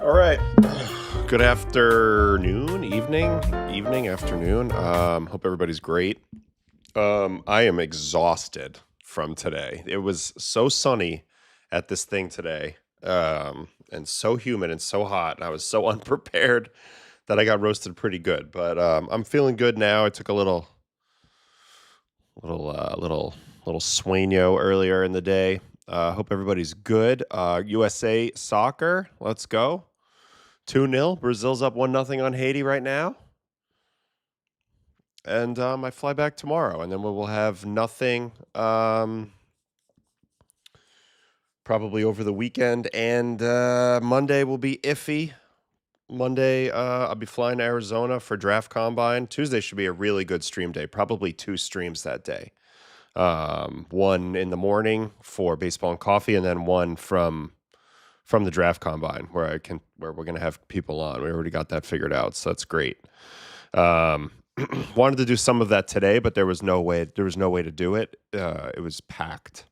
All right. Good afternoon, afternoon. Hope everybody's great. I am exhausted from today. It was so sunny at this thing today, and so humid and so hot, and I was so unprepared that I got roasted pretty good. But I'm feeling good now. I took a little sueño earlier in the day. Hope everybody's good. USA soccer, let's go. 2-0. Brazil's up 1-0 on Haiti right now. And I fly back tomorrow, and then we will have nothing probably over the weekend. And Monday will be iffy. Monday, I'll be flying to Arizona for Draft Combine. Tuesday should be a really good stream day. Probably 2 streams that day. One in the morning for baseball and coffee, and then one from the Draft Combine where we're going to have people on. We already got that figured out, so that's great. Wanted to do some of that today, but there was no way to do it. It was packed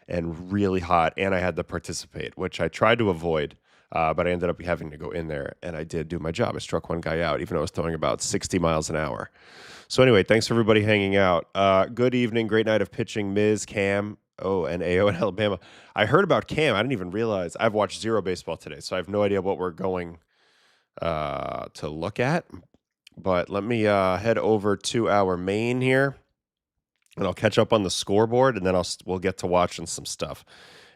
and really hot, and I had to participate, which I tried to avoid, but I ended up having to go in there, and I did do my job. I struck one guy out, even though I was throwing about 60 miles an hour. So anyway, thanks for everybody hanging out. Good evening, great night of pitching, Ms. Cam. Oh, and AO in Alabama. I heard about Cam. I didn't even realize. I've watched zero baseball today, so I have no idea what we're going to look at. But let me head over to our main here, and I'll catch up on the scoreboard, and then we'll get to watching some stuff.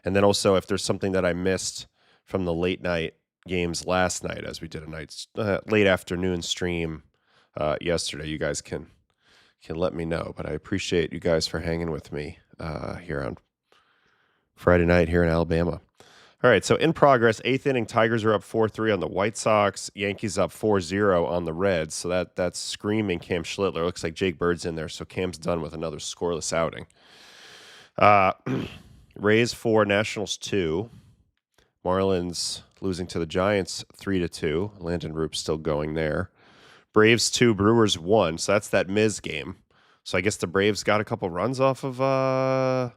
And then also, if there's something that I missed from the late night games last night, as we did a late afternoon stream yesterday, you guys can let me know. But I appreciate you guys for hanging with me here on Friday night here in Alabama. All right, so in progress, 8th inning, Tigers are up 4-3 on the White Sox. Yankees up 4-0 on the Reds. So that's screaming Cam Schlittler. Looks like Jake Bird's in there, so Cam's done with another scoreless outing. Rays 4, Nationals 2. Marlins losing to the Giants 3-2. Landon Roop's still going there. Braves 2, Brewers 1. So that's that Miz game. So I guess the Braves got a couple runs off of the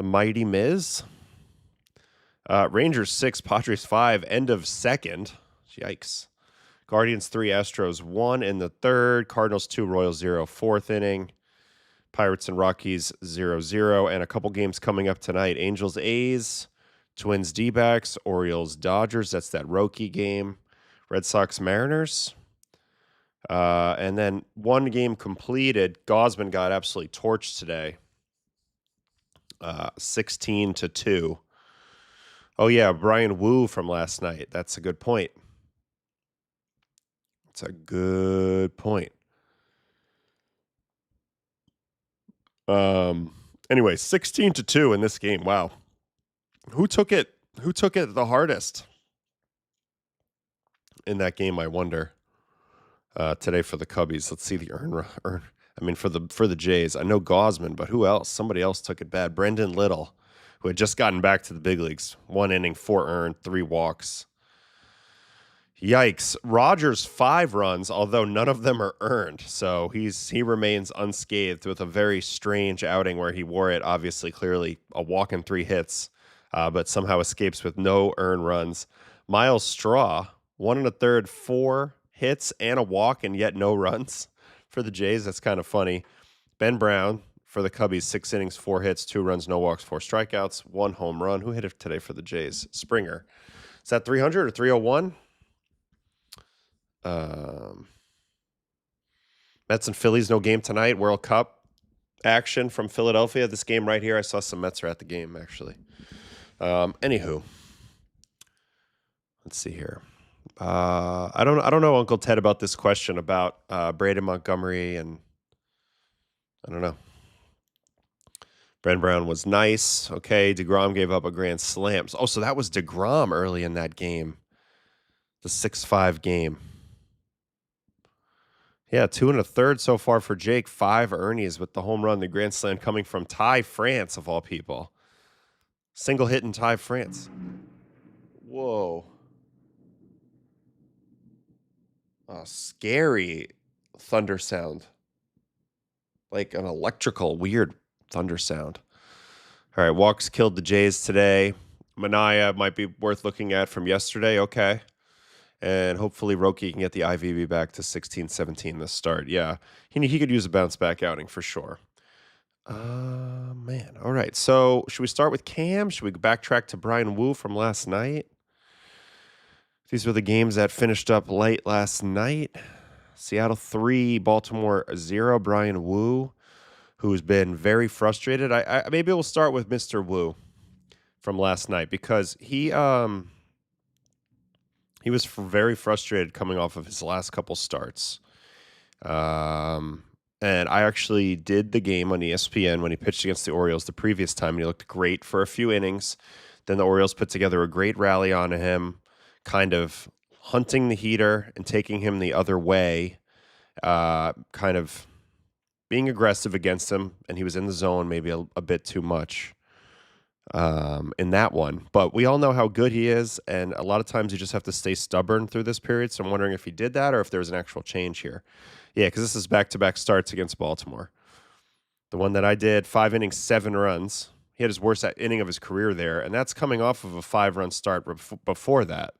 mighty Miz. Rangers 6, Padres 5, end of second. Yikes. Guardians 3, Astros 1 in the third. Cardinals 2, Royals 0, 4th inning. Pirates and Rockies 0-0. And a couple games coming up tonight. Angels A's, Twins D-backs, Orioles Dodgers. That's that Roki game. Red Sox Mariners. And then one game completed. Gosman got absolutely torched today. 16-2. Oh, yeah, Bryan Woo from last night. That's a good point. Anyway, 16-2 in this game. Wow. Who took it the hardest in that game, I wonder? Today for the Cubbies. Let's see the earn. I mean, for the Jays. I know Gosman, but who else? Somebody else took it bad. Brendan Little, who had just gotten back to the big leagues. 1 inning, 4 earned, 3 walks. Yikes. Rogers 5 runs, although none of them are earned. So he remains unscathed with a very strange outing where he wore it, obviously, clearly a walk and 3 hits, but somehow escapes with no earned runs. Miles Straw, 1 1/3, 4 hits and a walk, and yet no runs for the Jays. That's kind of funny. Ben Brown for the Cubbies, 6 innings, 4 hits, 2 runs, no walks, 4 strikeouts, 1 home run. Who hit it today for the Jays? Springer. Is that 300 or 301? Mets and Phillies, no game tonight. World Cup action from Philadelphia. This game right here, I saw some Mets are at the game, actually. Anywho, let's see here. I don't know, Uncle Ted, about this question about Braden Montgomery, and I don't know. Brent Brown was nice. Okay, DeGrom gave up a grand slam. Oh, so that was DeGrom early in that game. The 6-5 game. Yeah, 2 1/3 so far for Jake. 5 Ernie's with the home run, the grand slam coming from Ty France, of all people. Single hit in Ty France. Whoa. Scary thunder sound. Like an electrical, weird thunder sound. All right, walks killed the Jays today. Manaea might be worth looking at from yesterday. Okay. And hopefully Roki can get the IVB back to 16-17 this start. Yeah, he could use a bounce back outing for sure. Man. All right. So should we start with Cam? Should we backtrack to Bryan Woo from last night? These were the games that finished up late last night. Seattle 3, Baltimore 0. Bryan Woo, who's been very frustrated. I maybe we'll start with Mr. Woo from last night because he was very frustrated coming off of his last couple starts. And I actually did the game on ESPN when he pitched against the Orioles the previous time, and he looked great for a few innings. Then the Orioles put together a great rally on him, kind of hunting the heater and taking him the other way, kind of being aggressive against him, and he was in the zone maybe a bit too much in that one. But we all know how good he is, and a lot of times you just have to stay stubborn through this period, so I'm wondering if he did that or if there was an actual change here. Yeah, because this is back-to-back starts against Baltimore. The one that I did, 5 innings, 7 runs. He had his worst inning of his career there, and that's coming off of a 5-run start before that.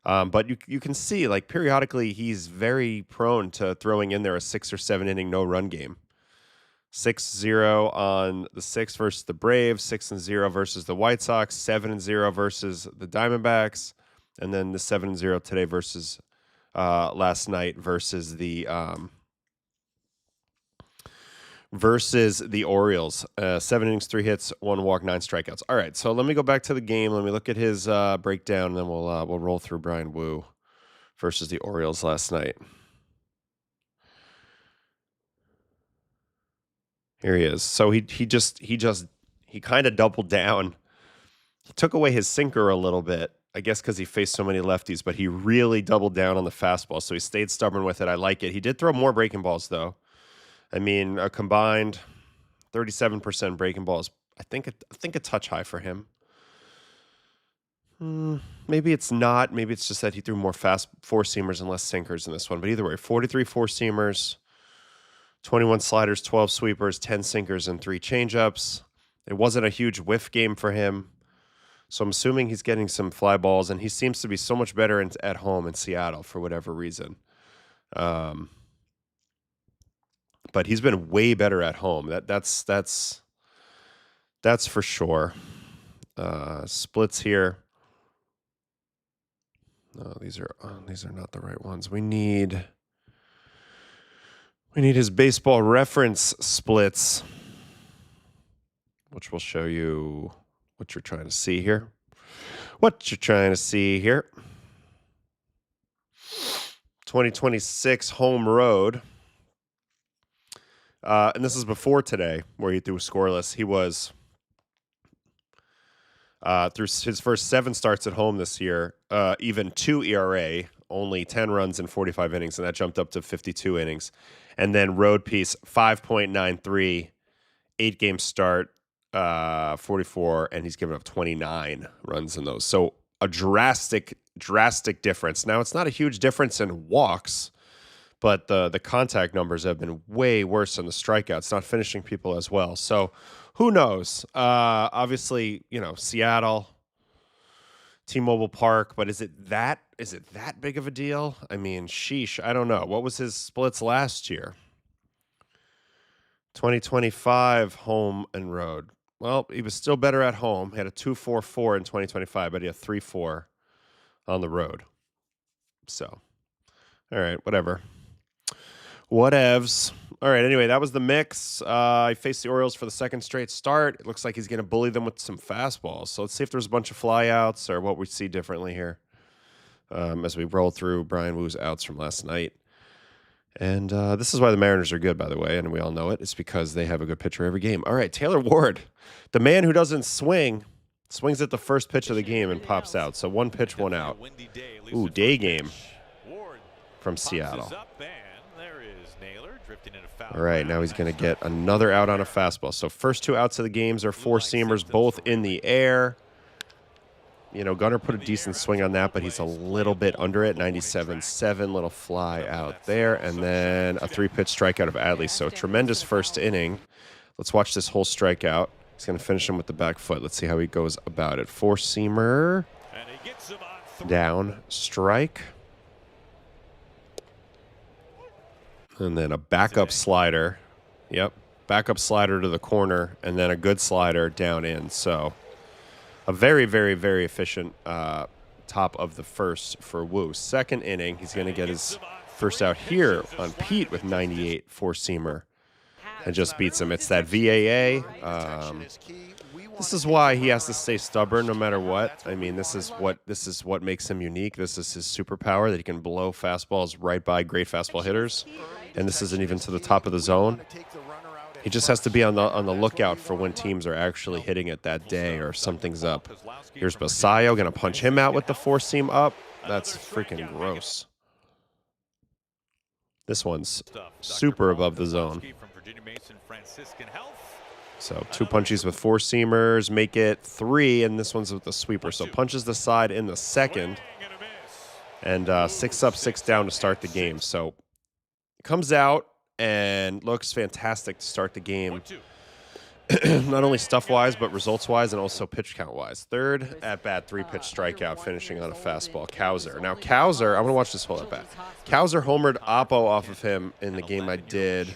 But you can see, like, periodically he's very prone to throwing in there a 6 or 7 inning no-run game. 6-0 on the 6th versus the Braves, 6-0 versus the White Sox, 7-0 versus the Diamondbacks, and then the 7-0 today versus last night versus the Orioles. 7 innings, 3 hits, 1 walk, 9 strikeouts. All right, so let me go back to the game. Let me look at his breakdown, and then we'll roll through Bryan Woo versus the Orioles last night. Here he is. So he kind of doubled down. He took away his sinker a little bit, I guess because he faced so many lefties, but he really doubled down on the fastball. So he stayed stubborn with it. I like it. He did throw more breaking balls, though. I mean, a combined 37% breaking balls. I think a touch high for him. Maybe it's not. Maybe it's just that he threw more fast four-seamers and less sinkers in this one. But either way, 43 four-seamers, 21 sliders, 12 sweepers, 10 sinkers, and 3 changeups. It wasn't a huge whiff game for him. So I'm assuming he's getting some fly balls, and he seems to be so much better at home in Seattle for whatever reason. But he's been way better at home. That's for sure. Splits here. No, these are not the right ones. We need his baseball reference splits, which will show you what you're trying to see here. 2026 home road. And this is before today, where he threw scoreless. He was through his first 7 starts at home this year, even 2 ERA, only 10 runs in 45 innings, and that jumped up to 52 innings. And then road piece, 5.93, 8-game start, 44, and he's given up 29 runs in those. So a drastic difference. Now, it's not a huge difference in walks, but the contact numbers have been way worse than the strikeouts, not finishing people as well. So who knows? Obviously, Seattle, T-Mobile Park, but is it that big of a deal? I mean, sheesh, I don't know. What was his splits last year? 2025 home and road. Well, he was still better at home. He had a 2.44 in 2025, but he had 3.4 on the road. So, all right, whatever. Whatevs. All right, anyway, that was the mix. I faced the Orioles for the second straight start. It looks like he's going to bully them with some fastballs. So let's see if there's a bunch of flyouts or what we see differently here as we roll through Bryan Woo's outs from last night. And this is why the Mariners are good, by the way, and we all know it. It's because they have a good pitcher every game. All right, Taylor Ward, the man who doesn't swing, swings at the first pitch of the game and pops out. So 1 pitch, 1 out. Ooh, day game from Seattle. All right, now he's going to get another out on a fastball. So first 2 outs of the games are 4-seamers, both in the air. Gunnar put a decent swing on that, but he's a little bit under it. 97.7, little fly out there. And then a 3-pitch strikeout of Adley. So tremendous first inning. Let's watch this whole strikeout. He's going to finish him with the back foot. Let's see how he goes about it. Four-seamer. Down. Strike. And then a backup slider. Yep. Backup slider to the corner. And then a good slider down in. So a very, very, very efficient top of the first for Woo. Second inning, he's going to get his first out here on Pete with 98 four-seamer. And just beats him. It's that VAA. This is why he has to stay stubborn no matter what. I mean, this is what makes him unique. This is his superpower, that he can blow fastballs right by great fastball hitters. And this isn't even to the top of the zone. He just has to be on the lookout for when teams are actually hitting it that day or something's up. Here's Basayo, gonna punch him out with the four-seam up. That's freaking gross. This one's super above the zone. So 2 punchies with four-seamers make it 3, and this one's with the sweeper. So punches the side in the second, and 6 up, 6 down to start the game. So comes out and looks fantastic to start the game. Not only stuff-wise, but results-wise, and also pitch count-wise. Third at-bat, 3-pitch strikeout, finishing on a fastball. Cowser. Now, Cowser, I'm going to watch this whole at-bat. Cowser homered Oppo off of him in the game I did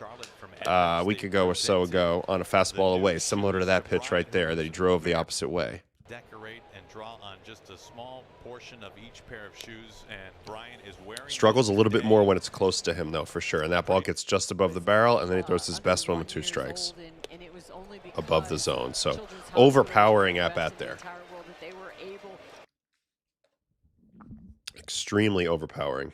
a week ago or so ago on a fastball away, similar to that pitch right there that he drove the opposite way. Decorate and draw on just a small portion of each pair of shoes, and Bryan is wearing. Struggles a little bit more when it's close to him, though, for sure. And that ball gets just above the barrel, and then he throws his best one with 2 strikes above the zone. So overpowering at bat there. Extremely overpowering.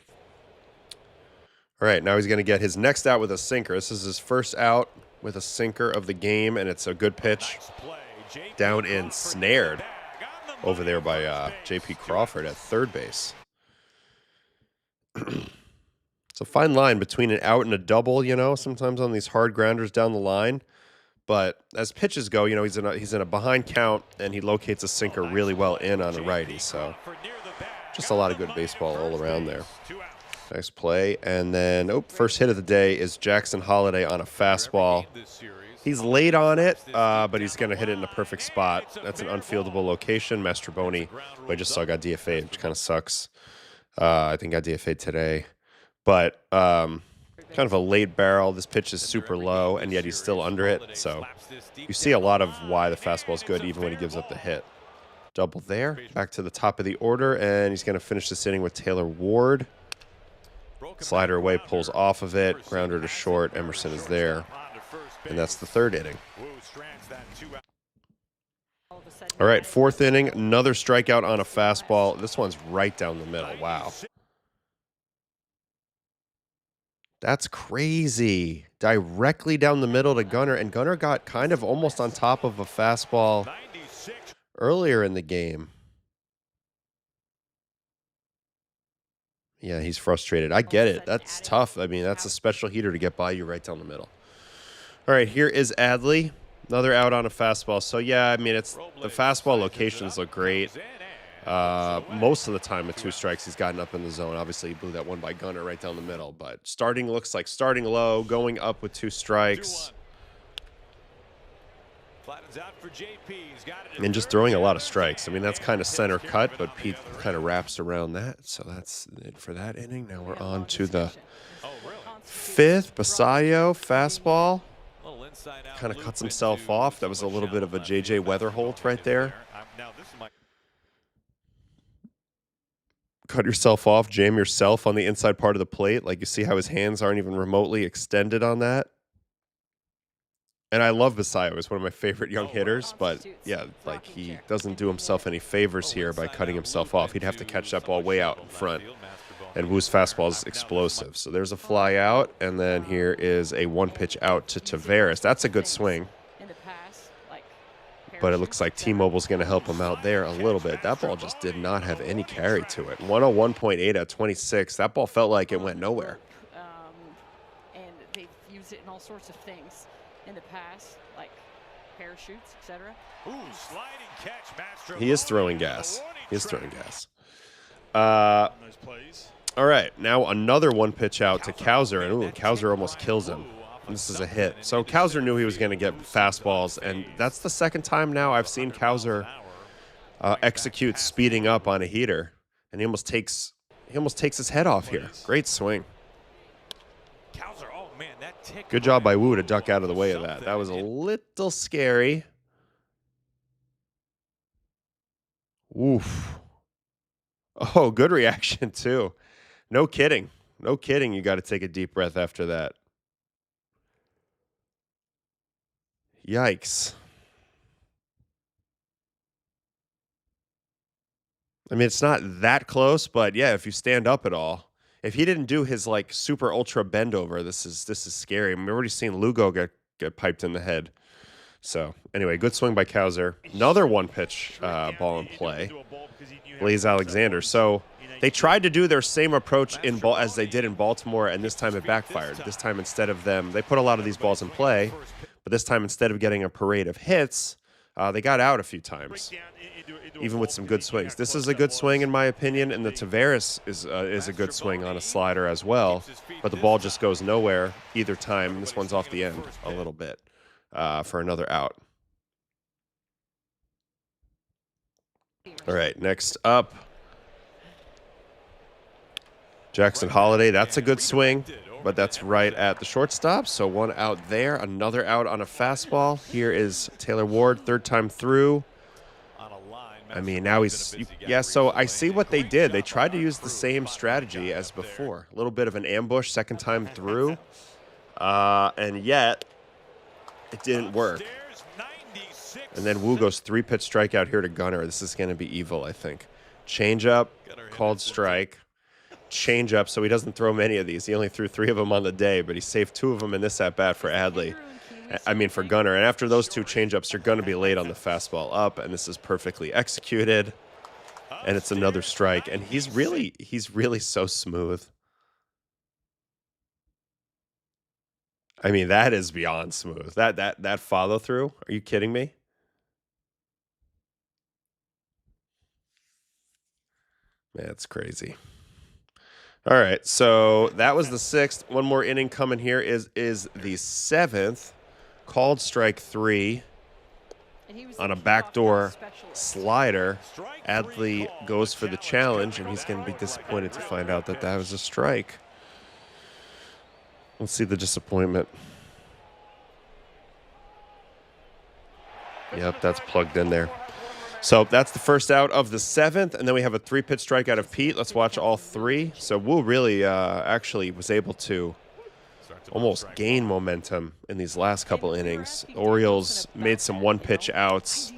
All right, now he's going to get his next out with a sinker. This is his first out with a sinker of the game, and it's a good pitch. Down in, snared over there by J.P. Crawford at third base. It's a fine line between an out and a double, you know, sometimes on these hard grounders down the line. But as pitches go, you know, he's in a behind count, and he locates a sinker really well in on a righty. So just a lot of good baseball all around there. Nice play. And then, first hit of the day is Jackson Holiday on a fastball. He's late on it, but he's going to hit it in a perfect spot. That's an unfieldable location. Mastroboni, who I just saw, got DFA'd, which kind of sucks. I think got DFA'd today. But kind of a late barrel. This pitch is super low, and yet he's still under it. So you see a lot of why the fastball is good, even when he gives up the hit. Double there. Back to the top of the order, and he's going to finish this inning with Taylor Ward. Slider away, pulls off of it. Grounder to short. Emerson is there. And that's the third inning. All right, fourth inning. Another strikeout on a fastball. This one's right down the middle. Wow. That's crazy. Directly down the middle to Gunnar. And Gunnar got kind of almost on top of a fastball earlier in the game. Yeah, he's frustrated. I get it. That's tough. I mean, that's a special heater to get by you right down the middle. All right, here is Adley. Another out on a fastball. So, yeah, I mean, it's the fastball locations look great. Most of the time with 2 strikes, he's gotten up in the zone. Obviously, he blew that one by Gunnar right down the middle. But starting looks like starting low, going up with 2 strikes. And just throwing a lot of strikes. I mean, that's kind of center cut, but Pete kind of wraps around that. So that's it for that inning. Now we're on to the 5th. Basayo, fastball. Kind of cuts himself off. That was a little bit of a J.J. Weatherholt right there. Cut yourself off, jam yourself on the inside part of the plate. Like, you see how his hands aren't even remotely extended on that. And I love Basayo. He's one of my favorite young hitters. But, yeah, like, he doesn't do himself any favors here by cutting himself off. He'd have to catch that ball way out in front. And Woo's fastball is explosive. So there's a fly out. And then here is a 1-pitch out to Taveras. That's a good swing. But it looks like T-Mobile's going to help him out there a little bit. That ball just did not have any carry to it. 101.8 at 26. That ball felt like it went nowhere. And they've used it in all sorts of things in the past, like parachutes, etc. He is throwing gas. He is throwing gas. All right, now another 1-pitch out to Cowser, and Cowser almost kills him. And this is a hit. So Cowser knew he was going to get fastballs, and that's the second time now I've seen Cowser execute speeding up on a heater, and he almost takes his head off here. Great swing. Good job by Woo to duck out of the way of that. That was a little scary. Oof. Oh, good reaction too. No kidding. No kidding. You got to take a deep breath after that. Yikes. I mean, it's not that close, but yeah, if you stand up at all. If he didn't do his like super ultra bend over, this is scary. I mean, we've already seen Lugo get piped in the head. So anyway, good swing by Cowser. Another one pitch ball in play. Blaze Alexander. So they tried to do their same approach as they did in Baltimore, and this time it backfired. This time instead of they put a lot of these balls in play, but this time instead of getting a parade of hits, they got out a few times, even with some good swings. This is a good swing in my opinion, and the Taveras is a good swing on a slider as well, but the ball just goes nowhere either time. This one's off the end a little bit for another out. All right, next up, Jackson Holiday. That's a good swing, but that's right at the shortstop. So one out there, another out on a fastball. Here is Taylor Ward, third time through. I mean, now yeah, so I see what they did. They tried to use the same strategy as before. A little bit of an ambush second time through, and yet it didn't work. And then Woo goes 3-pitch strikeout here to Gunnar. This is going to be evil, I think. Changeup, called strike. Changeup, so he doesn't throw many of these. He only threw 3 of them on the day, but he saved 2 of them in this at-bat for Adley. I mean, for Gunnar. And after those 2 changeups, you're going to be late on the fastball up, and this is perfectly executed. And it's another strike. And he's really so smooth. I mean, that is beyond smooth. That follow-through, are you kidding me? Man, it's crazy. All right, so that was the 6th. One more inning coming here is the 7th. Called strike 3 on a backdoor slider. Adley goes for the challenge, and he's going to be disappointed to find out that was a strike. Let's see the disappointment. Yep, that's plugged in there. So that's the first out of the 7th, and then we have a 3-pitch strikeout of Pete. Let's watch all 3. So Woo really actually was able to almost gain momentum in these last couple innings. The Orioles made some 1-pitch outs,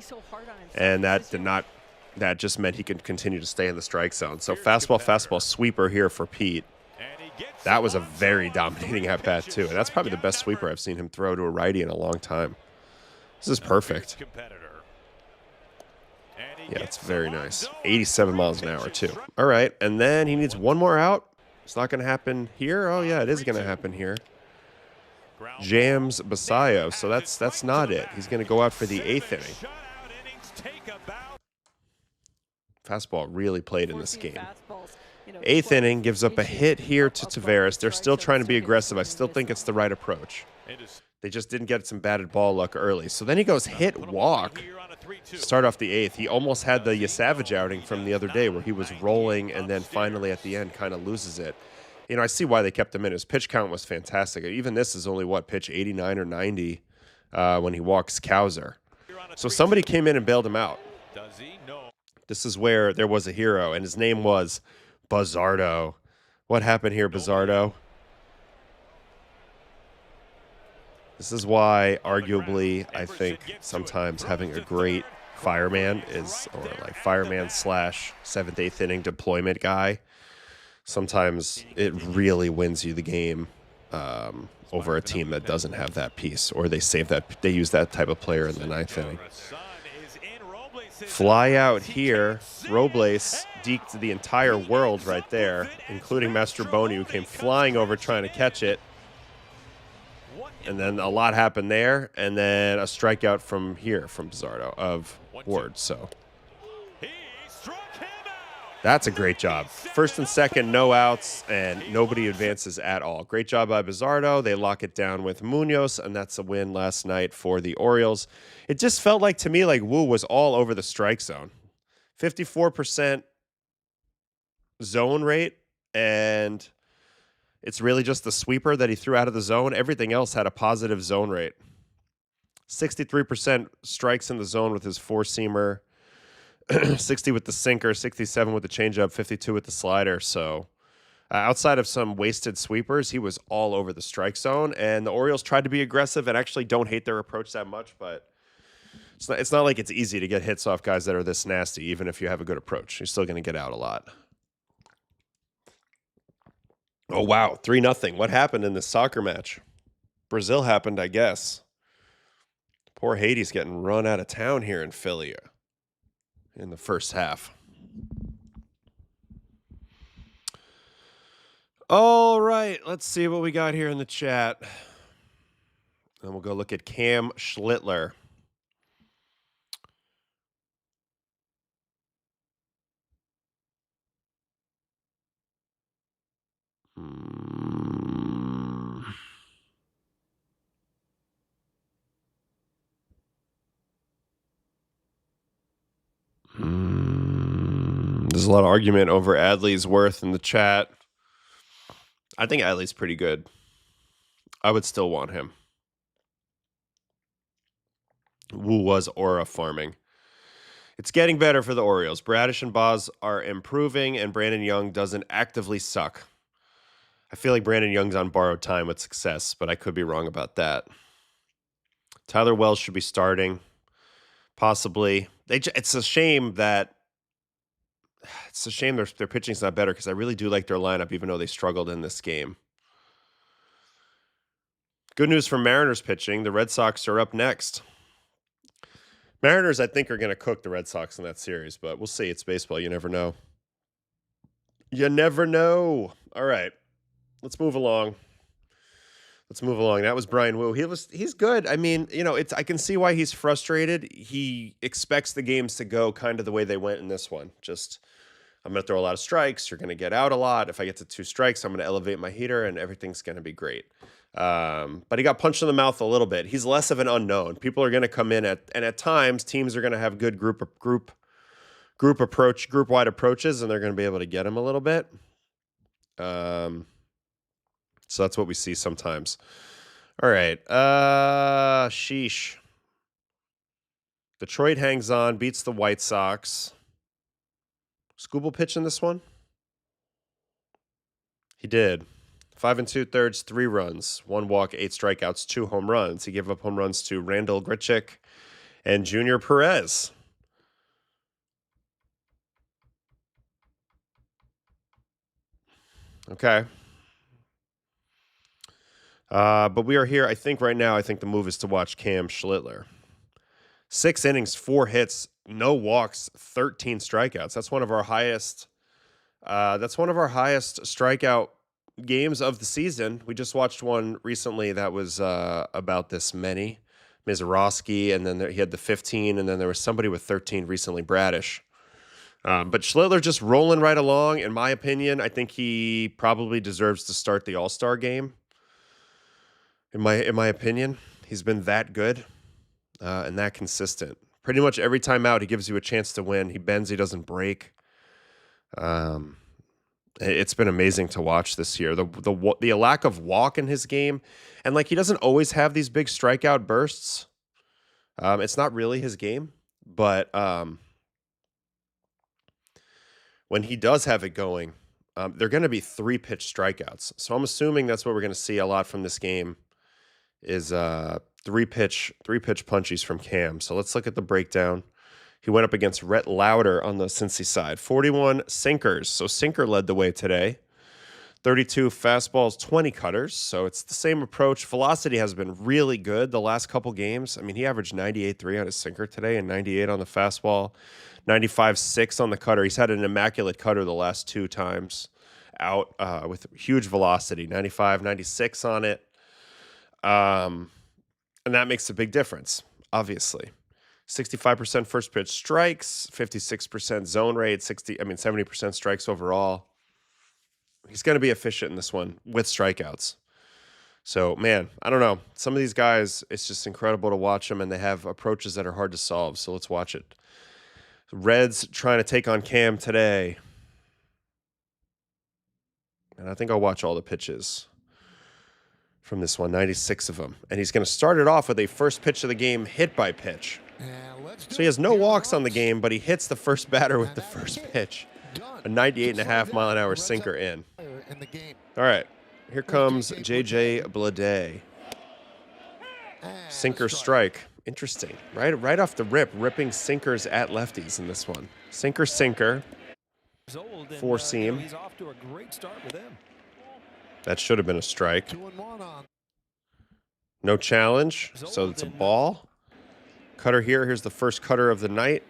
and that just meant he could continue to stay in the strike zone. So fastball sweeper here for Pete. That was a very dominating at-bat, too. And that's probably the best sweeper I've seen him throw to a righty in a long time. This is perfect. Yeah, it's very nice. 87 miles an hour, too. All right, and then he needs one more out. It's not going to happen here. Oh, yeah, it is going to happen here. Jams Basayo, so that's not it. He's going to go out for the 8th inning. Fastball really played in this game. 8th inning, gives up a hit here to Taveras. They're still trying to be aggressive. I still think it's the right approach. They just didn't get some batted ball luck early. So then he goes hit, walk, start off the 8th. He almost had the Yasavage outing from the other day where he was rolling and then finally at the end kind of loses it. You know, I see why they kept him in. His pitch count was fantastic. Even this is only, pitch 89 or 90 when he walks Cowser. So somebody came in and bailed him out. This is where there was a hero, and his name was Buzzardo. What happened here, Buzzardo? This is why, arguably, I think sometimes having a great fireman or like fireman / 7th, 8th inning deployment guy, sometimes it really wins you the game over a team that doesn't have that piece, or they use that type of player in the 9th inning. Fly out here. Robles deked the entire world right there, including Mastroboni, who came flying over trying to catch it. And then a lot happened there, and then a strikeout from Bizardo of Ward. So That's a great job. First and second, no outs, and nobody advances at all. Great job by Bizzardo. They lock it down with Munoz, and that's a win last night for the Orioles. It just felt like, to me, like Woo was all over the strike zone. 54% zone rate, and it's really just the sweeper that he threw out of the zone. Everything else had a positive zone rate. 63% strikes in the zone with his four-seamer. 60 with the sinker, 67 with the changeup, 52 with the slider. So outside of some wasted sweepers, he was all over the strike zone. And the Orioles tried to be aggressive and actually don't hate their approach that much, but it's not like it's easy to get hits off guys that are this nasty, even if you have a good approach. You're still going to get out a lot. Oh, wow. 3-0. What happened in this soccer match? Brazil happened, I guess. Poor Haiti's getting run out of town here in Philly in the first half. All right, let's see what we got here in the chat. And we'll go look at Cam Schlittler. There's a lot of argument over Adley's worth in the chat. I think Adley's pretty good. I would still want him. Woo was aura farming. It's getting better for the Orioles. Bradish and Boz are improving, and Brandon Young doesn't actively suck. I feel like Brandon Young's on borrowed time with success, but I could be wrong about that. Tyler Wells should be starting, possibly. It's a shame that their pitching's not better, because I really do like their lineup, even though they struggled in this game. Good news for Mariners pitching. The Red Sox are up next. Mariners, I think, are going to cook the Red Sox in that series, but we'll see. It's baseball. You never know. You never know. All right. Let's move along. That was Bryan Woo. He's good. I mean, I can see why he's frustrated. He expects the games to go kind of the way they went in this one. Just, I'm going to throw a lot of strikes. You're going to get out a lot. If I get to 2 strikes, I'm going to elevate my heater, and everything's going to be great. But he got punched in the mouth a little bit. He's less of an unknown. People are going to come in and at times teams are going to have good group-wide approaches, and they're going to be able to get him a little bit. So that's what we see sometimes. All right. Sheesh. Detroit hangs on, beats the White Sox. Skubal pitch in this one? He did. 5 2/3, 3 runs, 1 walk, 8 strikeouts, 2 home runs. He gave up home runs to Randall Grichuk and Junior Perez. Okay. But we are here, I think right now, the move is to watch Cam Schlittler. 6 innings, 4 hits, no walks, 13 strikeouts. That's one of our highest strikeout games of the season. We just watched one recently that was about this many. Misiorowski, and then he had the 15, and then there was somebody with 13 recently, Bradish. But Schlittler just rolling right along. In my opinion, I think he probably deserves to start the All-Star game. In my opinion, he's been that good and that consistent. Pretty much every time out, he gives you a chance to win. He bends, he doesn't break. It's been amazing to watch this year. The lack of walk in his game, and he doesn't always have these big strikeout bursts. It's not really his game, but when he does have it going, they're going to be 3-pitch strikeouts. So I'm assuming that's what we're going to see a lot from this game is 3-pitch punchies from Cam. So let's look at the breakdown. He went up against Rhett Lauder on the Cincy side. 41 sinkers. So sinker led the way today. 32 fastballs, 20 cutters. So it's the same approach. Velocity has been really good the last couple games. I mean, he averaged 98.3 on his sinker today and 98 on the fastball. 95.6 on the cutter. He's had an immaculate cutter the last 2 times out with huge velocity. 95, 96 on it. And that makes a big difference, obviously. 65% first pitch strikes, 56% zone rate, 70% strikes overall. He's going to be efficient in this one with strikeouts. So, man, I don't know. Some of these guys, it's just incredible to watch them, and they have approaches that are hard to solve. So let's watch it. Reds trying to take on Cam today. And I think I'll watch all the pitches from this one, 96 of them. And he's going to start it off with a first pitch of the game hit by pitch. So he has no walks on the game, but he hits the first batter with the first pitch. A 98.5-mile-an-hour sinker in. All right, here comes J.J. Bleday. Sinker strike. Interesting. Right off the rip, ripping sinkers at lefties in this one. Sinker. Four seam. He's off to a great start with him. That should have been a strike. No challenge, so it's a ball. Cutter here. Here's the first cutter of the night.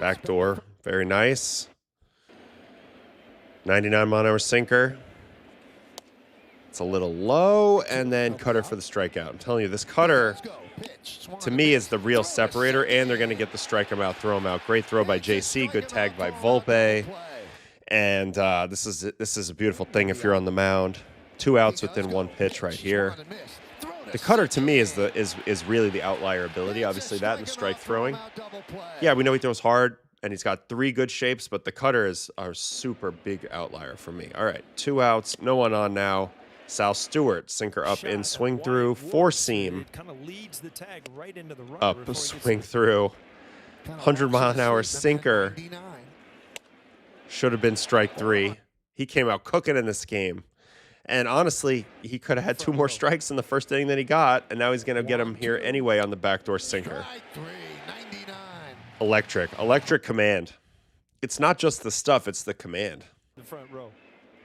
Backdoor. Very nice. 99-mile-an-hour sinker. It's a little low, and then cutter for the strikeout. I'm telling you, this cutter, to me, is the real separator, and they're going to get the strike him out, throw him out. Great throw by JC. Good tag by Volpe. And this is a beautiful thing if you're on the mound. 2 outs within 1 pitch right here. The cutter, to me, is really the outlier ability. Obviously, that and the strike throwing. Yeah, we know he throws hard, and he's got 3 good shapes, but the cutter is our super big outlier for me. All right, 2 outs, no one on now. Sal Stewart, sinker up in, swing through, 4 seam. Up, swing through. 100-mile-an-hour sinker. Should have been strike 3. He came out cooking in this game. And honestly, he could have had 2 more strikes in the first inning than he got, and now he's going to get him here anyway on the backdoor sinker. Electric command. It's not just the stuff, it's the command. The front row.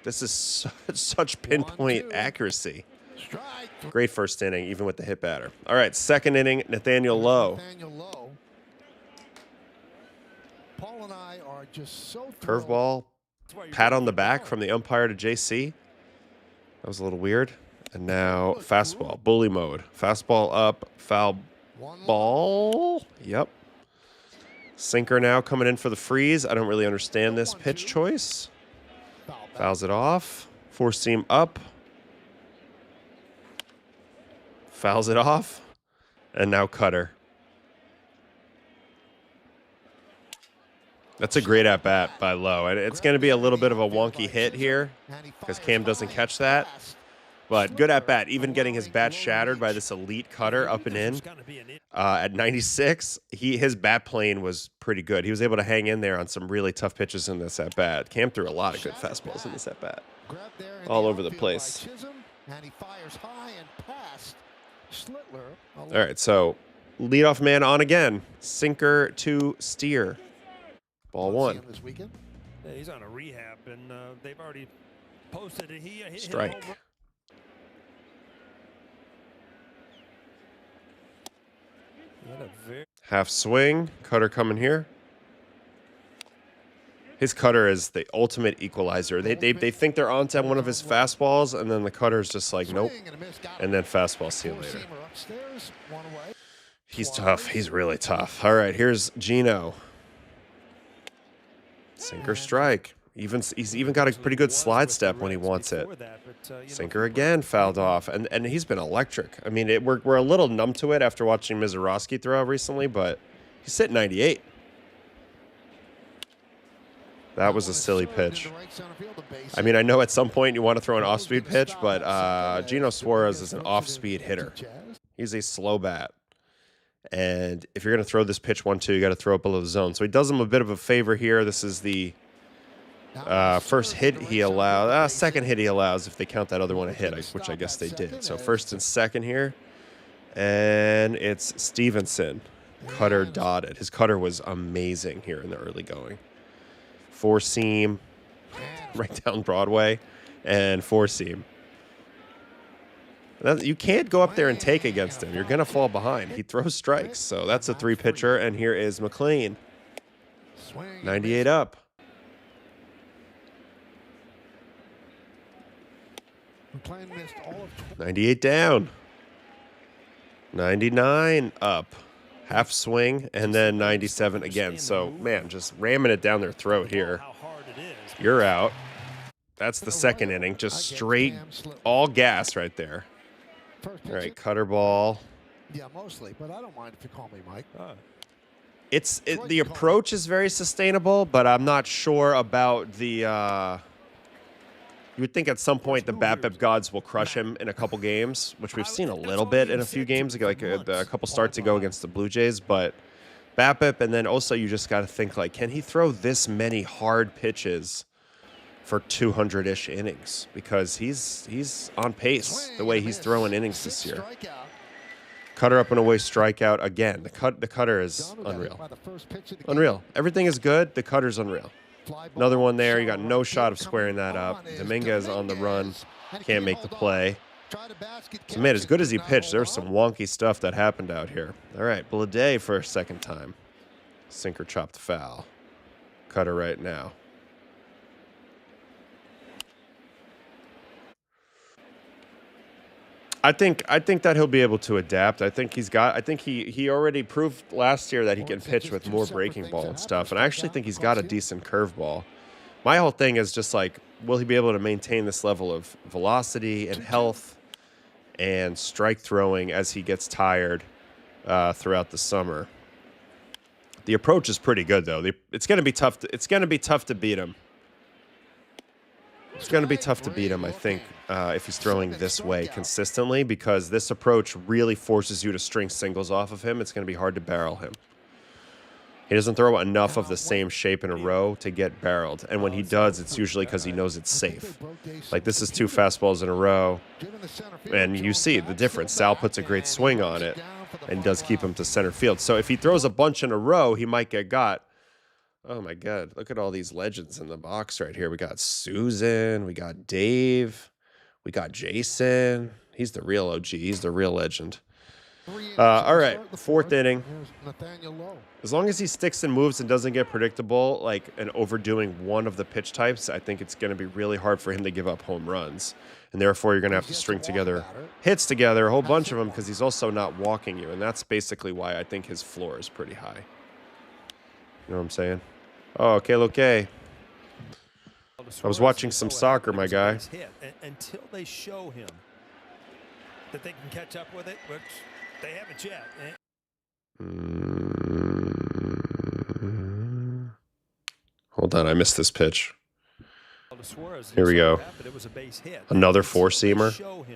This is such pinpoint accuracy. Great first inning, even with the hit batter. All right, second inning, Nathaniel Lowe. Paul and I are just so Curveball, pat on the back from the umpire to JC. That was a little weird. And now fastball, bully mode. Fastball up, foul ball. Yep. Sinker now coming in for the freeze. I don't really understand this pitch choice. Fouls it off. 4 seam up. Fouls it off. And now cutter. That's a great at-bat by Lowe. And it's going to be a little bit of a wonky hit here because Cam doesn't catch that. But good at-bat, even getting his bat shattered by this elite cutter up and in. At 96, his bat plane was pretty good. He was able to hang in there on some really tough pitches in this at-bat. Cam threw a lot of good fastballs in this at-bat. All over the place. All right, so leadoff man on again. Sinker to steer. Ball 1. Yeah, he's on a rehab, and they've already posted it. Strike. Half swing. Cutter coming here. His cutter is the ultimate equalizer. They think they're on to one of his fastballs, and then the cutter's just like, nope. And then fastball, see you later. He's tough. He's really tough. All right, here's Gino. Sinker strike. He's even got a pretty good slide step when he wants it. Sinker again, fouled off, and he's been electric. I mean, we're a little numb to it after watching Misiorowski throw recently, but he's hitting 98. That was a silly pitch. I mean, I know at some point you want to throw an off-speed pitch, but Gino Suarez is an off-speed hitter. He's a slow bat. And if you're going to throw this pitch 1-2, you got to throw it below the zone. So he does him a bit of a favor here. This is the first hit he allows. Second hit he allows if they count that other one a hit, which I guess they did. So first and second here. And it's Stevenson. Cutter dotted. His cutter was amazing here in the early going. 4 seam right down Broadway and 4 seam. You can't go up there and take against him. You're going to fall behind. He throws strikes. So that's a 3-pitcher. And here is McLean. 98 up. 98 down. 99 up. half swing, and then 97 again. So, man, just ramming it down their throat here. You're out. That's the second inning. Just straight, all gas right there. All right, cutter ball. Yeah, mostly, but I don't mind if you call me Mike. The approach is very sustainable, but I'm not sure about the. You would think at some point the BABIP gods will crush him in a couple games, which we've seen a little bit in a few games, like a couple starts ago against the Blue Jays. But BABIP, and then also you just got to think, like, can he throw this many hard pitches for 200-ish innings? Because he's on pace the way he's throwing innings this year. Cutter up and away strikeout again. The cutter is unreal. Unreal. Everything is good. The cutter's unreal. Another one there. You got no shot of squaring that up. Dominguez on the run. Can't make the play. So, man, as good as he pitched, there was some wonky stuff that happened out here. All right, Blade for a second time. Sinker chopped foul. Cutter right now. I think that he'll be able to adapt. I think he already proved last year that he can pitch with more breaking ball and stuff. And I actually think he's got a decent curveball. My whole thing is just like, will he be able to maintain this level of velocity and health and strike throwing as he gets tired throughout the summer? The approach is pretty good though. It's going to be tough. It's going to be tough to beat him. It's going to be tough to beat him, I think, if he's throwing this way consistently, because this approach really forces you to string singles off of him. It's going to be hard to barrel him. He doesn't throw enough of the same shape in a row to get barreled. And when he does, it's usually because he knows it's safe. Like, this is 2 fastballs in a row, and you see the difference. Sal puts a great swing on it and does keep him to center field. So if he throws a bunch in a row, he might get got. Oh, my God. Look at all these legends in the box right here. We got Susan. We got Dave. We got Jason. He's the real OG. He's the real legend. All right, 4th inning. As long as he sticks and moves and doesn't get predictable, like, and overdoing one of the pitch types, I think it's going to be really hard for him to give up home runs. And therefore, you're going to have to string together hits together, a whole bunch of them, because he's also not walking you. And that's basically why I think his floor is pretty high. You know what I'm saying? Oh, okay, okay. I was watching some soccer, my guy. Until they show him that they can catch up with it, which they haven't yet. Hold on, I missed this pitch. Here we go. Another 4-seamer.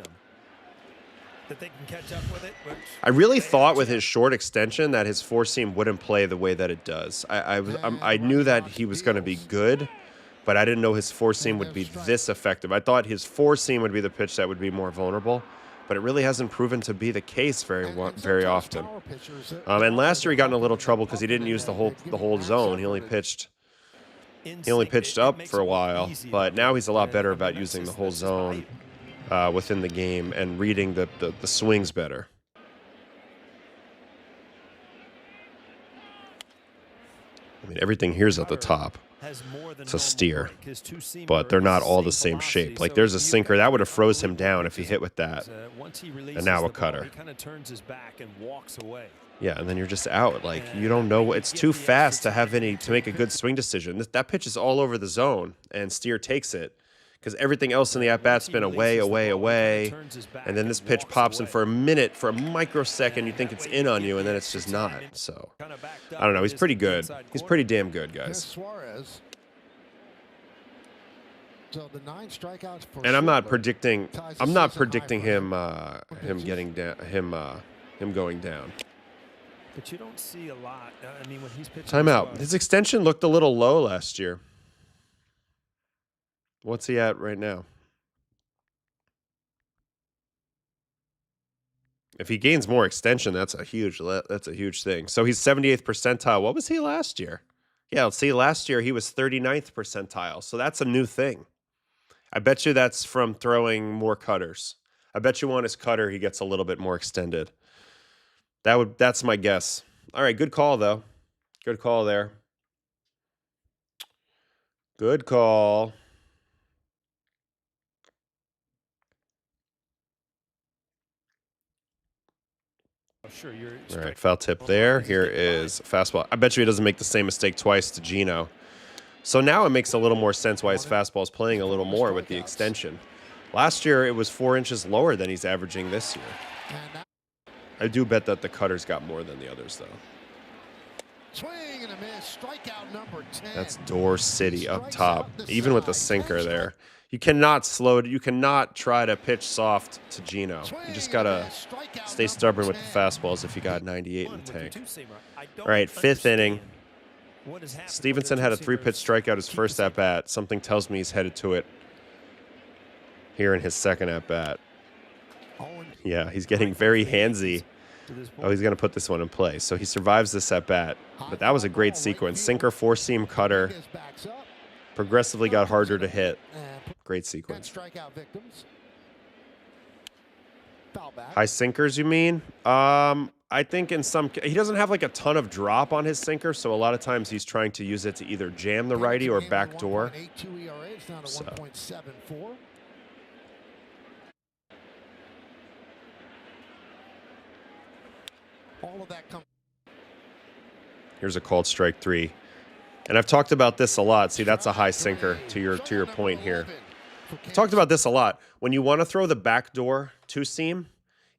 I really thought with his short extension that his 4-seam wouldn't play the way that it does. I knew that he was going to be good, but I didn't know his 4-seam would be this effective. I thought his 4-seam would be the pitch that would be more vulnerable, but it really hasn't proven to be the case very often. And last year he got in a little trouble because he didn't use the whole zone. He only pitched up for a while, but now he's a lot better about using the whole zone within the game and reading the swings better. I mean, everything here's at the top. It's a steer, but they're not all the same shape. Like, there's a sinker that would have froze him down if he hit with that, and now a cutter. Yeah, and then you're just out. Like, you don't know. It's too fast to make a good swing decision. That pitch is all over the zone, and Steer takes it because everything else in the at-bat's been away, and then this pitch pops in for a minute, for a microsecond, you think it's in on you, and then it's just not. So, I don't know. He's pretty good. He's pretty damn good, guys. And I'm not predicting him going down. But you don't see a lot. I mean, when he's pitching. Timeout. His extension looked a little low last year. What's he at right now? If he gains more extension, that's a huge thing. So he's 78th percentile. What was he last year? Yeah, let's see. Last year he was 39th percentile. So that's a new thing. I bet you that's from throwing more cutters. I bet you on his cutter he gets a little bit more extended. That's my guess. All right, good call though. Good call there. Good call. sure. All right, foul tip there. Here is fastball. I bet you he doesn't make the same mistake twice to Gino. So now it makes a little more sense why his fastball is playing a little more with the extension. Last year, it was 4 inches lower than he's averaging this year. I do bet that the cutters got more than the others, though. Swing and a miss. Strikeout number 10. That's Door City up top, even with the sinker there. You cannot try to pitch soft to Gino. You just got to stay stubborn with the fastballs if you got 98 in the tank. All right, 5th inning. Stevenson had a 3-pitch strikeout his first at-bat. Something tells me he's headed to it here in his second at-bat. Yeah, he's getting very handsy. Oh, he's going to put this one in play. So he survives this at-bat. But that was a great sequence. Sinker, 4-seam cutter. Progressively got harder to hit. Great sequence. High sinkers, you mean? I think he doesn't have like a ton of drop on his sinker, so a lot of times he's trying to use it to either jam the righty or backdoor. So. Here's a called strike 3. And I've talked about this a lot. See, that's a high sinker to your point here. I've talked about this a lot. When you want to throw the backdoor 2-seam,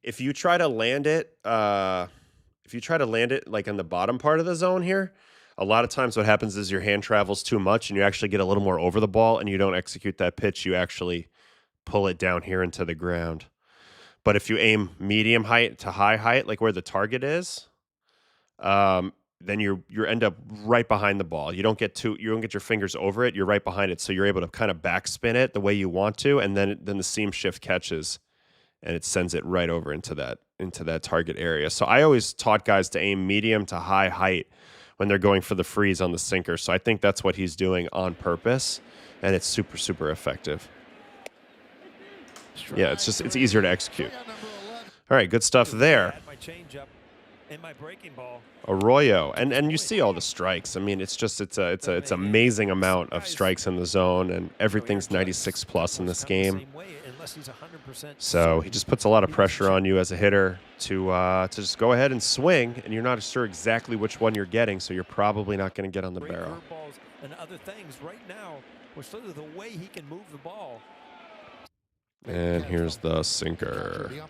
if you try to land it like in the bottom part of the zone here, a lot of times what happens is your hand travels too much and you actually get a little more over the ball and you don't execute that pitch. You actually pull it down here into the ground. But if you aim medium height to high height, like where the target is, then you end up right behind the ball. You don't get your fingers over it. You're right behind it, so you're able to kind of backspin it the way you want to, and then the seam shift catches, and it sends it right over into that target area. So I always taught guys to aim medium to high height when they're going for the freeze on the sinker. So I think that's what he's doing on purpose, and it's super, super effective. Yeah, it's easier to execute. All right, good stuff there. Arroyo, and you see all the strikes. I mean, it's amazing amount of strikes in the zone, and everything's 96 plus in this game. So he just puts a lot of pressure on you as a hitter to just go ahead and swing, and you're not sure exactly which one you're getting, so you're probably not going to get on the barrel. And other things right now, we're the way he can move the ball. And here's the sinker. Yeah,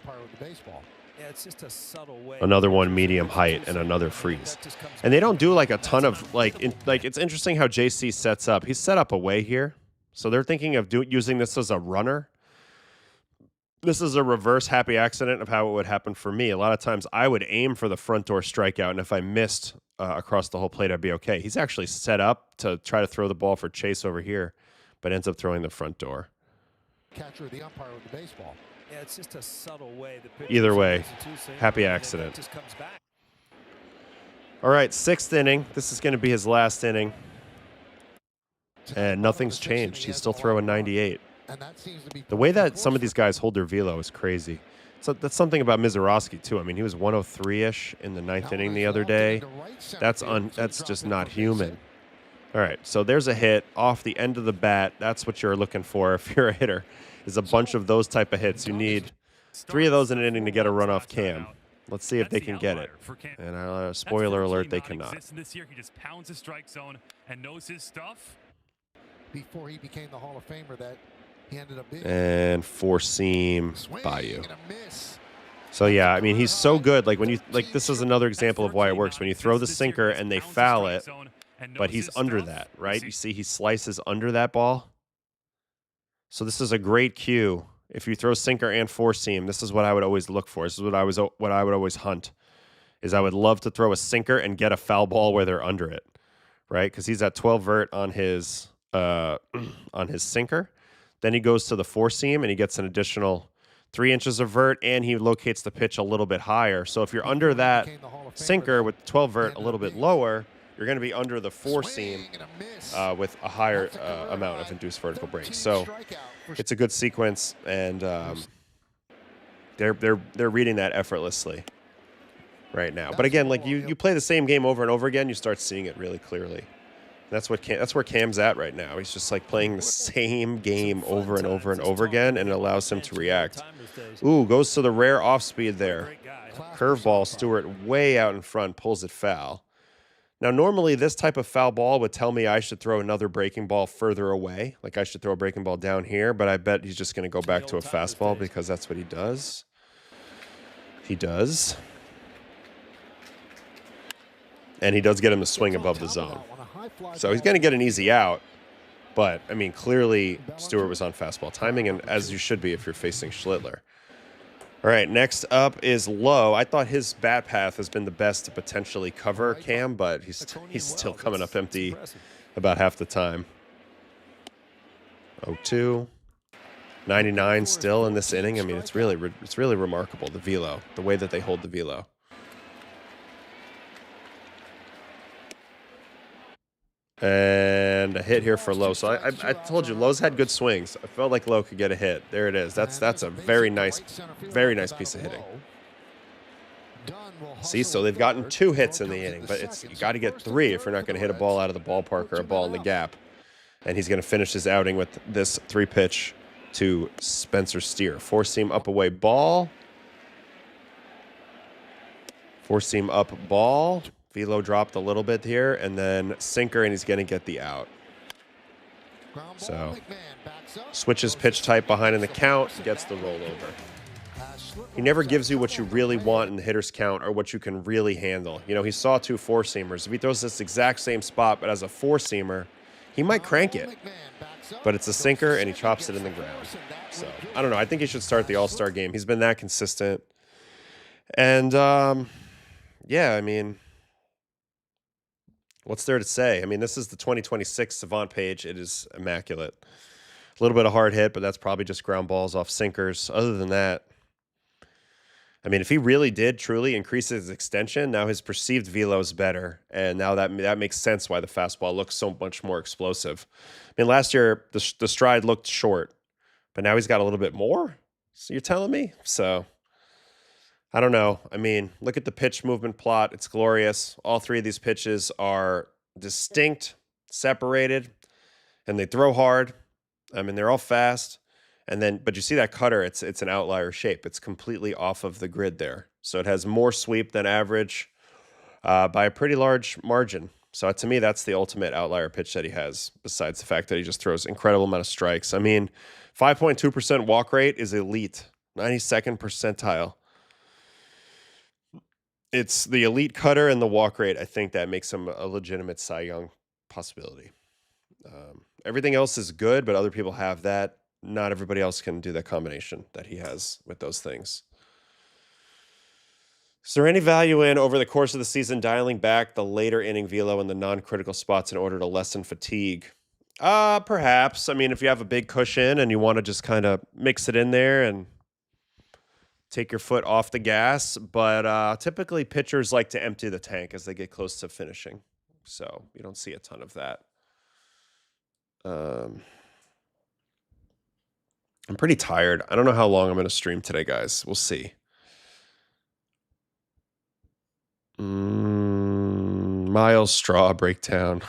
it's just a subtle way. Another one medium height and another freeze. And they don't do like a ton of it's interesting how JC sets up. He's set up away here. So they're thinking of using this as a runner. This is a reverse happy accident of how it would happen for me. A lot of times I would aim for the front door strikeout, and if I missed across the whole plate, I'd be okay. He's actually set up to try to throw the ball for chase over here, but ends up throwing the front door. Catcher, the umpire with the baseball. Yeah, it's just a subtle way. Either way, happy accident. All right, 6th inning. This is going to be his last inning. And nothing's changed. He's still throwing 98. The way that some of these guys hold their velo is crazy. So that's something about Misiorowski, too. I mean, he was 103-ish in the 9th inning the other day. That's just not human. All right, so there's a hit off the end of the bat. That's what you're looking for if you're a hitter, is a bunch of those type of hits. You need 3 of those in an inning to get a run off Cam. Let's see if they can get it. And spoiler alert, they cannot. This year, he just pounds the strike zone and knows his stuff. Before he became the Hall of Famer that he ended up being. And 4-seam Bayou. So yeah, I mean, he's so good. Like this is another example of why it works. When you throw the sinker and they foul it, but he's under that, right? You see he slices under that ball. So this is a great cue. If you throw sinker and 4-seam, this is what I would always look for. This is what I would always hunt. Is I would love to throw a sinker and get a foul ball where they're under it, right? Because he's at 12 vert on his sinker. Then he goes to the 4-seam and he gets an additional 3 inches of vert, and he locates the pitch a little bit higher. So if you're under that sinker with 12 vert a little bit lower, you're going to be under the 4-seam with a higher amount of induced vertical break. So it's a good sequence, and they're reading that effortlessly right now. But again, like you play the same game over and over again, you start seeing it really clearly. That's where Cam's at right now. He's just like playing the same game over and over and over again, and it allows him to react. Ooh, goes to the rare off speed there. Curveball, Stewart way out in front, pulls it foul. Now, normally this type of foul ball would tell me I should throw another breaking ball further away. Like I should throw a breaking ball down here, but I bet he's just going to go back to a fastball because that's what he does. He does. And he does get him to swing above the zone. So he's going to get an easy out. But, I mean, clearly Stewart was on fastball timing, and as you should be if you're facing Schlittler. All right, next up is Lowe. I thought his bat path has been the best to potentially cover Cam, but he's still coming up empty about half the time. 0-2. 99 still in this inning. I mean, it's really remarkable, the velo, the way that they hold the velo. And a hit here for Lowe. So I told you, Lowe's had good swings. I felt like Lowe could get a hit. There it is. That's a very nice piece of hitting. See, so they've gotten 2 hits in the inning, but you got to get 3 if you're not going to hit a ball out of the ballpark or a ball in the gap. And he's going to finish his outing with this 3-pitch to Spencer Steer. 4-seam up away ball. 4-seam up ball. Velo dropped a little bit here, and then sinker, and he's going to get the out. So switches pitch type behind in the count, gets the rollover. He never gives you what you really want in the hitter's count or what you can really handle. You know, he saw 2 4-seamers. If he throws this exact same spot, but as a 4-seamer, he might crank it. But it's a sinker, and he chops it in the ground. So, I don't know. I think he should start the All-Star game. He's been that consistent. And, yeah, I mean, what's there to say? I mean, this is the 2026 Savant page. It is immaculate. A little bit of hard hit, but that's probably just ground balls off sinkers. Other than that, I mean, if he really did truly increase his extension, now his perceived velo is better, and now that makes sense why the fastball looks so much more explosive. I mean, last year the stride looked short, but now he's got a little bit more. So you're telling me? So I don't know. I mean, look at the pitch movement plot. It's glorious. All 3 of these pitches are distinct, separated, and they throw hard. I mean, they're all fast. And then, but you see that cutter, it's an outlier shape. It's completely off of the grid there. So it has more sweep than average by a pretty large margin. So to me, that's the ultimate outlier pitch that he has, besides the fact that he just throws incredible amount of strikes. I mean, 5.2% walk rate is elite, 92nd percentile. It's the elite cutter and the walk rate, I think, that makes him a legitimate Cy Young possibility. Everything else is good, but other people have that. Not everybody else can do that combination that he has with those things. Is there any value in, over the course of the season, dialing back the later inning velo in the non-critical spots in order to lessen fatigue? Perhaps. I mean, if you have a big cushion and you want to just kind of mix it in there and take your foot off the gas. But typically pitchers like to empty the tank as they get close to finishing. So you don't see a ton of that. I'm pretty tired. I don't know how long I'm going to stream today, guys. We'll see. Miles Straw breakdown.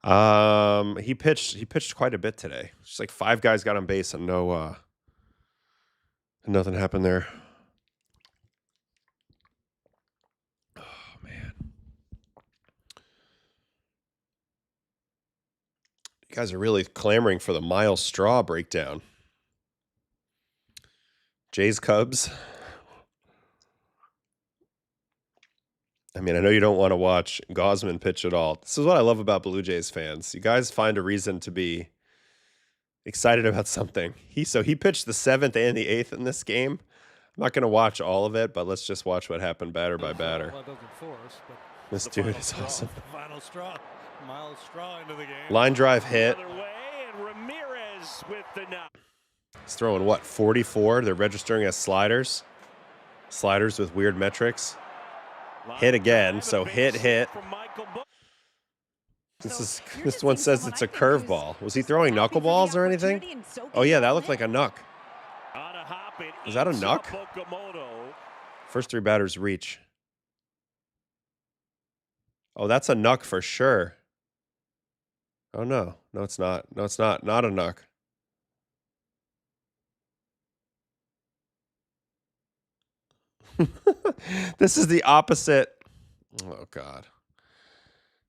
He pitched quite a bit today. Just like 5 guys got on base and nothing happened there. Oh man. You guys are really clamoring for the Miles Straw breakdown. Jays Cubs. I mean, I know you don't want to watch Gausman pitch at all. This is what I love about Blue Jays fans. You guys find a reason to be excited about something. He pitched the 7th and the 8th in this game. I'm not going to watch all of it, but let's just watch what happened batter by batter. This dude is awesome. Final straw. Miles Straw into the game. Line drive hit. Ramirez with the knock. He's throwing what, 44? They're registering as sliders. Sliders with weird metrics. Hit again, so hit. This one says it's a curveball. Was he throwing knuckleballs or anything? Oh yeah, that looked like a knuck. Is that a knuck? First 3 batters reach. Oh, that's a knuck for sure. Oh, no. No, it's not. No, it's not. Not a knuck. This is the opposite. Oh, God.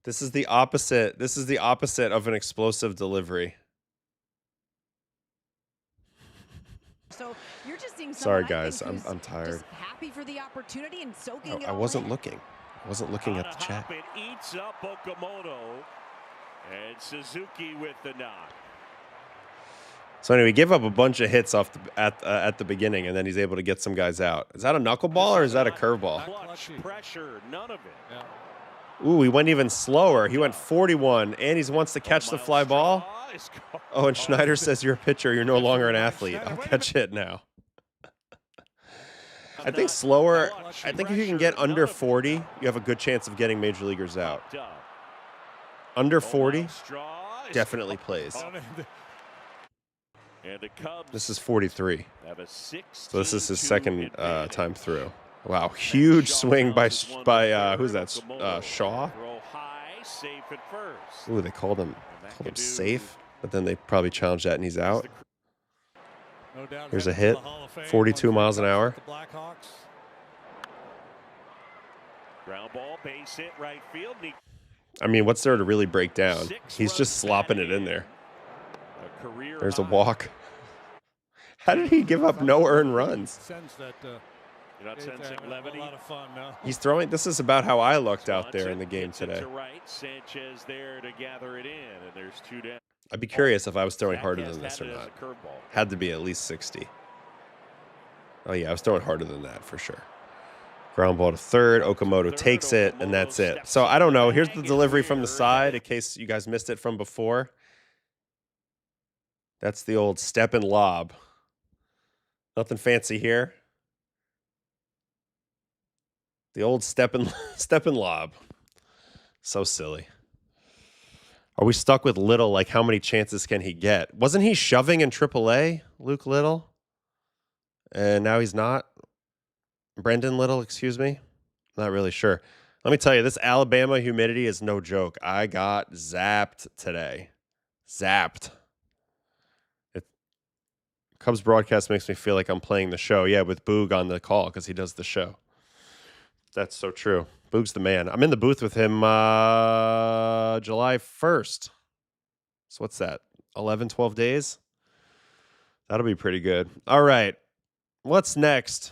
This is the opposite. This is the opposite of an explosive delivery. So you're just seeing Sorry, guys. I'm tired. just happy for the opportunity and soaking it I all wasn't in. looking. I wasn't looking at the chat. It eats up Okamoto, and Suzuki with the knock. So anyway, he gave up a bunch of hits off at the beginning, and then he's able to get some guys out. Is that a knuckleball or is that a curveball? Clutch pressure, none of it. Yeah. Ooh, he went even slower. He went 41, and he wants to catch the fly ball. Oh, and Schneider says, you're a pitcher. You're no longer an athlete. I'll catch it now. I think slower. I think if you can get under 40, you have a good chance of getting major leaguers out. Under 40, definitely plays. This is 43. So this is his second time through. Wow, huge swing by who's that? Shaw. Ooh, they called him safe, but then they probably challenged that and he's out. Here's a hit, 42 miles an hour. Ground ball, base hit, right field. I mean, what's there to really break down? He's just slopping it in there. There's a walk. How did he give up no earned runs? You're not sensing levity. A lot of fun now. He's throwing. This is about how I looked out there in the game today. Sanchez there to gather it in, and there's two down. I'd be curious if I was throwing harder than this or not. Had to be at least 60. Oh, yeah, I was throwing harder than that for sure. Ground ball to third. Okamoto takes it, and that's it. So I don't know. Here's the delivery from the side in case you guys missed it from before. That's the old step and lob. Nothing fancy here. The old step and lob. So silly. Are we stuck with Little? Like, how many chances can he get? Wasn't he shoving in AAA, Luke Little? And now he's not? Brendan Little, excuse me? Not really sure. Let me tell you, this Alabama humidity is no joke. I got zapped today. Zapped. Cubs broadcast makes me feel like I'm playing the show. Yeah, with Boog on the call because he does the show. That's so true. Boog's the man. I'm in the booth with him July 1st. So what's that? 11, 12 days? That'll be pretty good. All right. What's next?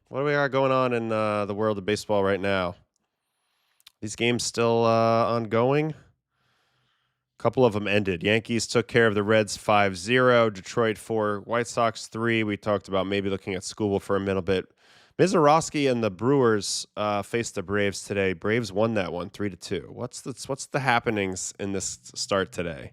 What do we got going on in the world of baseball right now? These games still ongoing? A couple of them ended. Yankees took care of the Reds 5-0. Detroit 4. White Sox 3. We talked about maybe looking at Skubal for a little bit. Misiorowski and the Brewers faced the Braves today. Braves won that one 3-2. What's the happenings in this start today?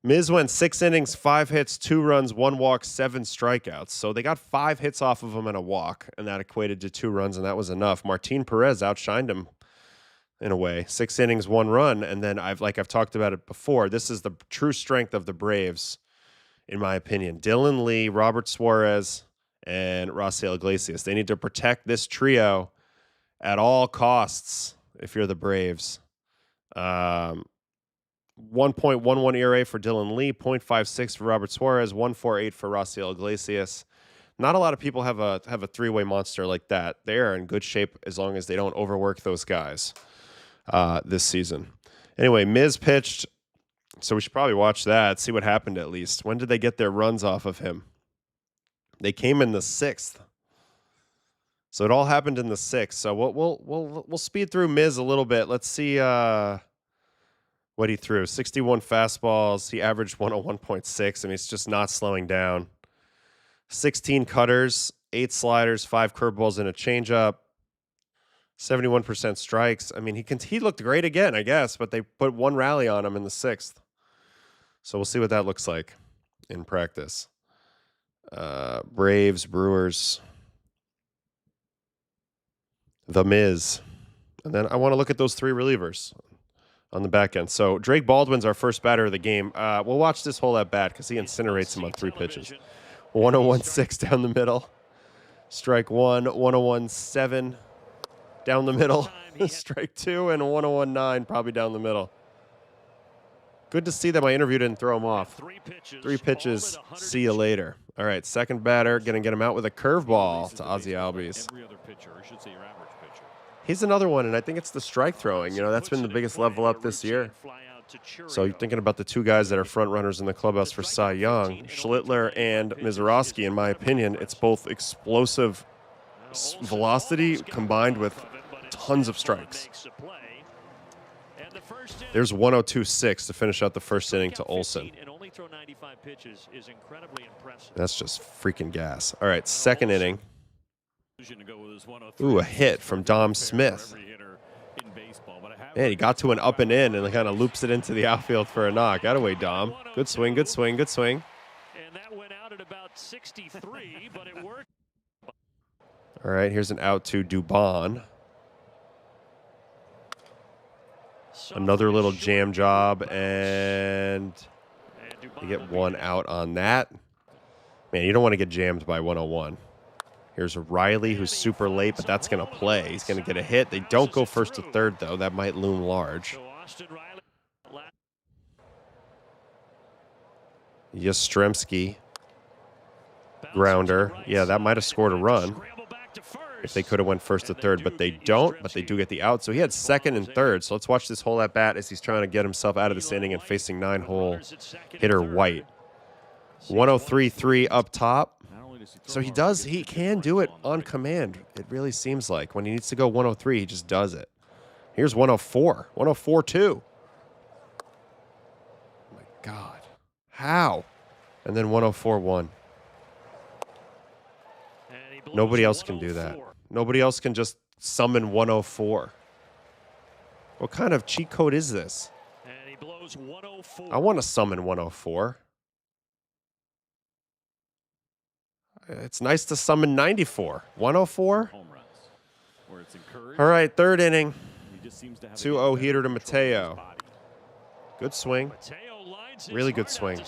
Miz went 6 innings, 5 hits, 2 runs, 1 walk, 7 strikeouts. So they got 5 hits off of him and a walk, and that equated to 2 runs, and that was enough. Martin Perez outshined him in a way. 6 innings, 1 run, and then I've talked about it before. This is the true strength of the Braves, in my opinion. Dylan Lee, Robert Suarez, and Rafael Iglesias. They need to protect this trio at all costs if you're the Braves. 1.11 ERA for Dylan Lee, 0.56 for Robert Suarez, 1.48 for Rafael Iglesias. Not a lot of people have a three-way monster like that. They are in good shape as long as they don't overwork those guys this season. Anyway, Miz pitched, so we should probably watch that, see what happened at least. When did they get their runs off of him? They came in the 6th. So it all happened in the 6th. So we'll speed through Miz a little bit. Let's see what he threw. 61 fastballs. He averaged 101.6. I mean, it's just not slowing down. 16 cutters, 8 sliders, 5 curveballs, and a changeup. 71% strikes. I mean, he looked great again, I guess, but they put 1 rally on him in the 6th. So we'll see what that looks like in practice. Braves, Brewers, the Miz. And then I want to look at those 3 relievers on the back end. So Drake Baldwin's our first batter of the game. We'll watch this hole at bat because he incinerates him on 3 pitches. 101.6 down the middle. Strike 1, 101.7 down the middle. Strike 2 and 101.9 probably down the middle. Good to see that my interview didn't throw him off. 3 pitches. See you later. All right, second batter. Going to get him out with a curveball to Ozzie Albies. He's another one, and I think it's the strike throwing. You know, that's been the biggest level up this year. So you're thinking about the 2 guys that are front runners in the clubhouse for Cy Young, Schlittler and Misiorowski. In my opinion, it's both explosive velocity combined with tons of strikes. There's 102.6 to finish out the first inning to Olsen. That's just freaking gas. All right, second inning. Ooh, a hit from Dom Smith. Man, he got to an up and in and kind of loops it into the outfield for a knock. Out of way, Dom. Good swing, good swing, good swing. And that went out at about 63, but it worked. All right, here's an out to Dubon. Another little jam job, and you get 1 out on that. Man, you don't want to get jammed by 101. Here's Riley, who's super late, but that's going to play. He's going to get a hit. They don't go first to third, though. That might loom large. Yastrzemski, grounder. Yeah, that might have scored a run if they could have went first to third, but they don't. But they do get the out. So he had second and third. So let's watch this hole at bat as he's trying to get himself out of this inning and facing 9-hole hitter White. 103.3 up top. So he can do it on command. It really seems like when he needs to go 103, he just does it. Here's 104, 104.2. Oh my God, how? And then 104.1. Nobody else can do that. Nobody else can just summon 104. What kind of cheat code is this? I want to summon 104. It's nice to summon 94. 104? All right, third inning. 2-0 heater to Mateo. Good swing. Really good swing.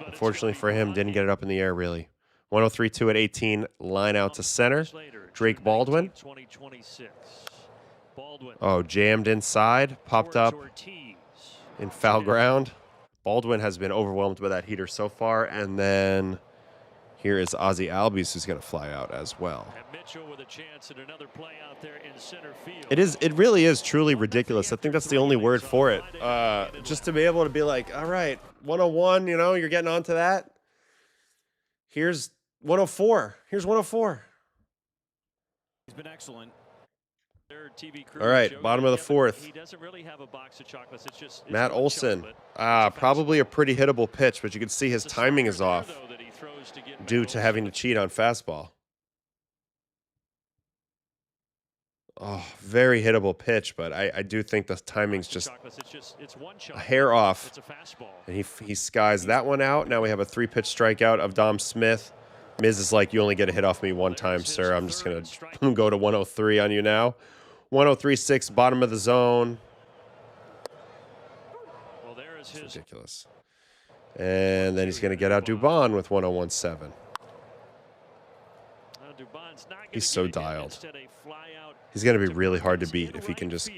Unfortunately for him, didn't get it up in the air, really. 103.2 at 18. Line out to center. Drake Baldwin. Oh, jammed inside. Popped up in foul ground. Baldwin has been overwhelmed by that heater so far. And then here is Ozzie Albies, who's going to fly out as well. It really is truly ridiculous. I think that's the only word for it. Just to be able to be like, all right, 101, you know, you're getting onto that. Here's 104. Here's 104. He's been excellent. All right, bottom of the fourth. He doesn't really have a box of chocolates. It's Matt Olson. Probably a pretty hittable pitch, but you can see his timing is off due to having to cheat on fastball. Oh, very hittable pitch, but I do think the timing's just a hair off. And he skies that one out. Now we have a 3-pitch strikeout of Dom Smith. Miz is like, you only get a hit off me one time, sir. I'm just going to go to 103 on you now. 103.6, bottom of the zone. It's ridiculous. And then he's going to get out Dubon with 101.7. He's so dialed. He's going to be really hard to beat if he can just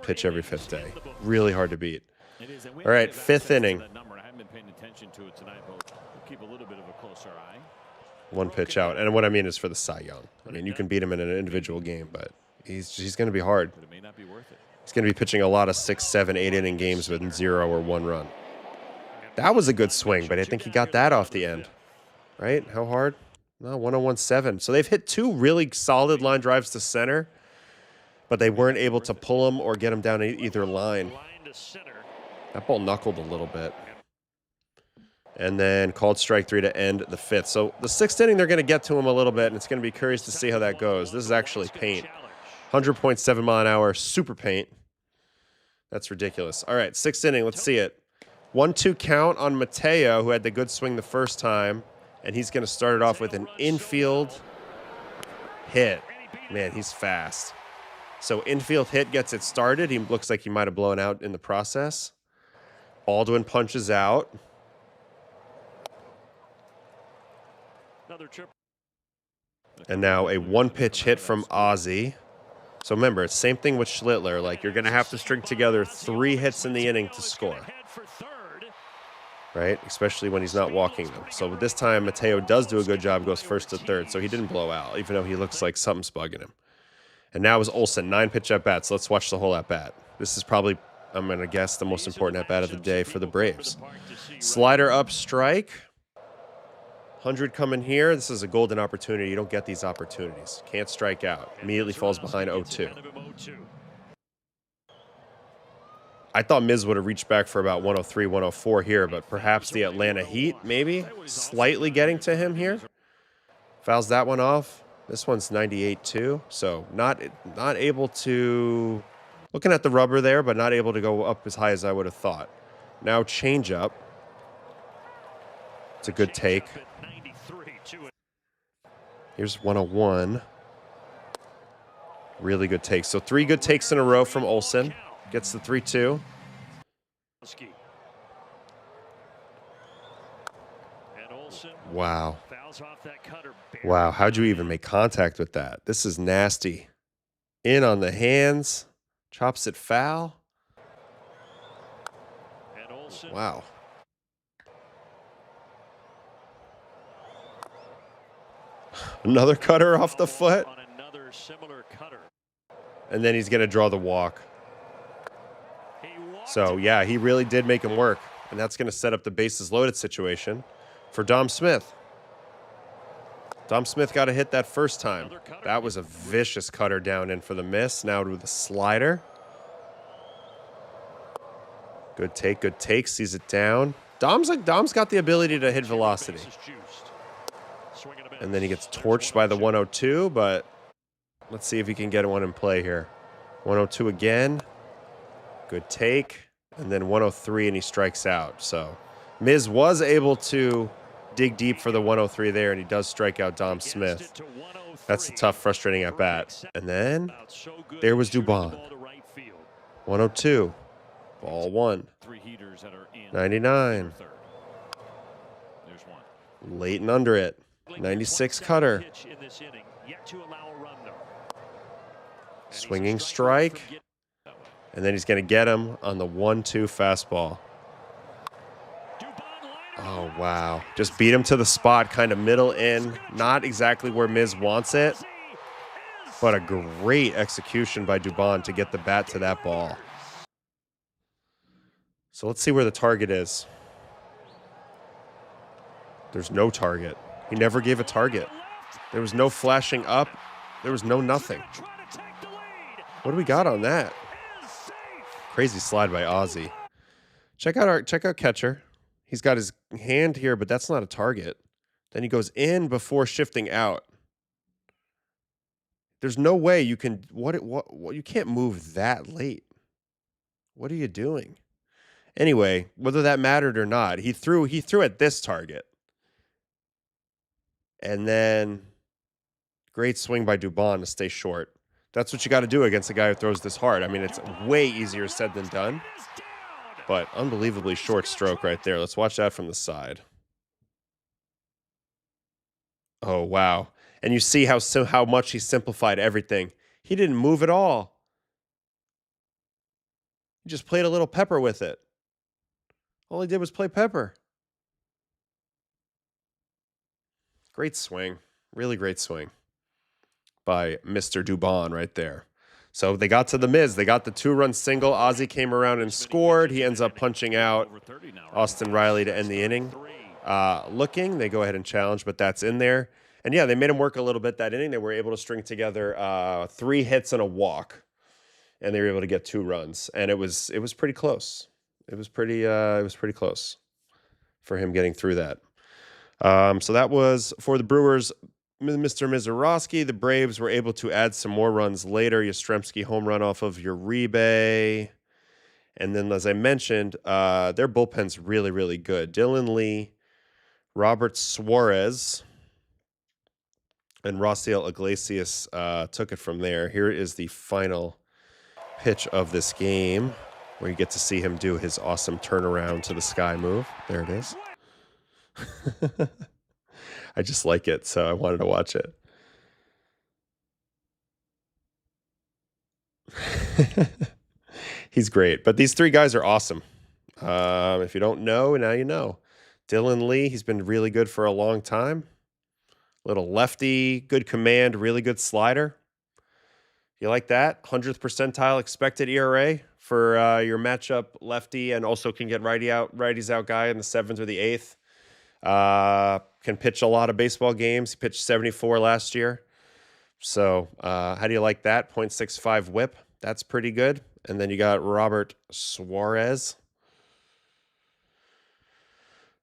pitch every 5th day. Really hard to beat. All right, 5th inning. 1 pitch out. And what I mean is for the Cy Young. I mean, you can beat him in an individual game, but he's going to be hard. He's going to be pitching a lot of 6, 7, 8 inning games with 0 or 1 run. That was a good swing, but I think he got that off the end. Right? How hard? No, 101.7. So they've hit 2 really solid line drives to center, but they weren't able to pull him or get him down either line. That ball knuckled a little bit. And then called strike 3 to end the 5th. So the 6th inning, they're going to get to him a little bit, and it's going to be curious to see how that goes. This is actually paint. 100.7 mile an hour, super paint. That's ridiculous. All right, 6th inning, let's see it. 1-2 count on Mateo, who had the good swing the first time, and he's going to start it off with an infield hit. Man, he's fast. So infield hit gets it started. He looks like he might have blown out in the process. Baldwin punches out. And now a 1-pitch hit from Ozzie. So remember, it's same thing with Schlittler. Like, you're going to have to string together 3 hits in the inning to score, right? Especially when he's not walking them. So this time, Mateo does do a good job, goes first to third. So he didn't blow out, even though he looks like something's bugging him. And now is Olsen, 9-pitch at-bats. Let's watch the whole at-bat. This is probably, I'm going to guess, the most important at-bat of the day for the Braves. Slider up, strike. 100 coming here. This is a golden opportunity. You don't get these opportunities. Can't strike out. Immediately falls behind 0-2. I thought Miz would have reached back for about 103, 104 here, but perhaps the Atlanta Heat, maybe, slightly getting to him here. Fouls that one off. This one's 98 too, so not able to, looking at the rubber there, but not able to go up as high as I would have thought. Now change up. It's a good take. Here's 101. Really good takes. So 3 good takes in a row from Olsen. Gets the 3-2. Wow. Wow, how'd you even make contact with that? This is nasty. In on the hands. Chops it foul. Wow. Another cutter off the foot. And then he's going to draw the walk. So, yeah, he really did make him work. And that's going to set up the bases loaded situation for Dom Smith. Dom Smith got a hit that first time. That was a vicious cutter down in for the miss. Now with the slider. Good take, sees it down. Dom's got the ability to hit velocity. And then he gets torched by the 102, but let's see if he can get one in play here. 102 again. Good take. And then 103, and he strikes out. So Miz was able to dig deep for the 103 there, and he does strike out Dom Smith. That's a tough, frustrating at-bat. And then there was Dubon. 102. Ball 1. 99. Late and under it. 96 cutter. Swinging strike. And then he's going to get him on the 1-2 fastball. Oh, wow. Just beat him to the spot, kind of middle in. Not exactly where Miz wants it, but a great execution by Dubon to get the bat to that ball. So let's see where the target is. There's no target. He never gave a target. There was no flashing up. There was no nothing. What do we got on that? Crazy slide by Ozzy. Check out catcher. He's got his hand here, but that's not a target. Then he goes in before shifting out. There's no way you can you can't move that late. What are you doing? Anyway, whether that mattered or not, he threw at this target. And then great swing by Dubon to stay short. That's what you got to do against a guy who throws this hard. I mean, it's way easier said than done. But unbelievably short stroke right there. Let's watch that from the side. Oh, wow. And you see how much he simplified everything. He didn't move at all. He just played a little pepper with it. All he did was play pepper. Great swing. Really great swing by Mr. Dubon right there. So they got to the Miz. They got the 2-run single. Ozzy came around and scored. He ends up punching out Austin Riley to end the inning. They go ahead and challenge, but that's in there. And, yeah, they made him work a little bit that inning. They were able to string together 3 hits and a walk, and they were able to get 2 runs. And it was pretty close. It was pretty close for him getting through that. So that was for the Brewers. Mr. Misiorowski, the Braves were able to add some more runs later. Yastrzemski home run off of Uribe. And then, as I mentioned, their bullpen's really, really good. Dylan Lee, Robert Suarez, and Raciel Iglesias took it from there. Here is the final pitch of this game, where you get to see him do his awesome turnaround to the sky move. There it is. I just like it, so I wanted to watch it. He's great. But these three guys are awesome. If you don't know, now you know. Dylan Lee, he's been really good for a long time. Little lefty, good command, really good slider. You like that? 100th percentile expected ERA for your matchup lefty, and also can get righties out guy in the 7th or the 8th. Can pitch a lot of baseball games. He pitched 74 last year. So how do you like that? 0.65 whip. That's pretty good. And then you got Robert Suarez.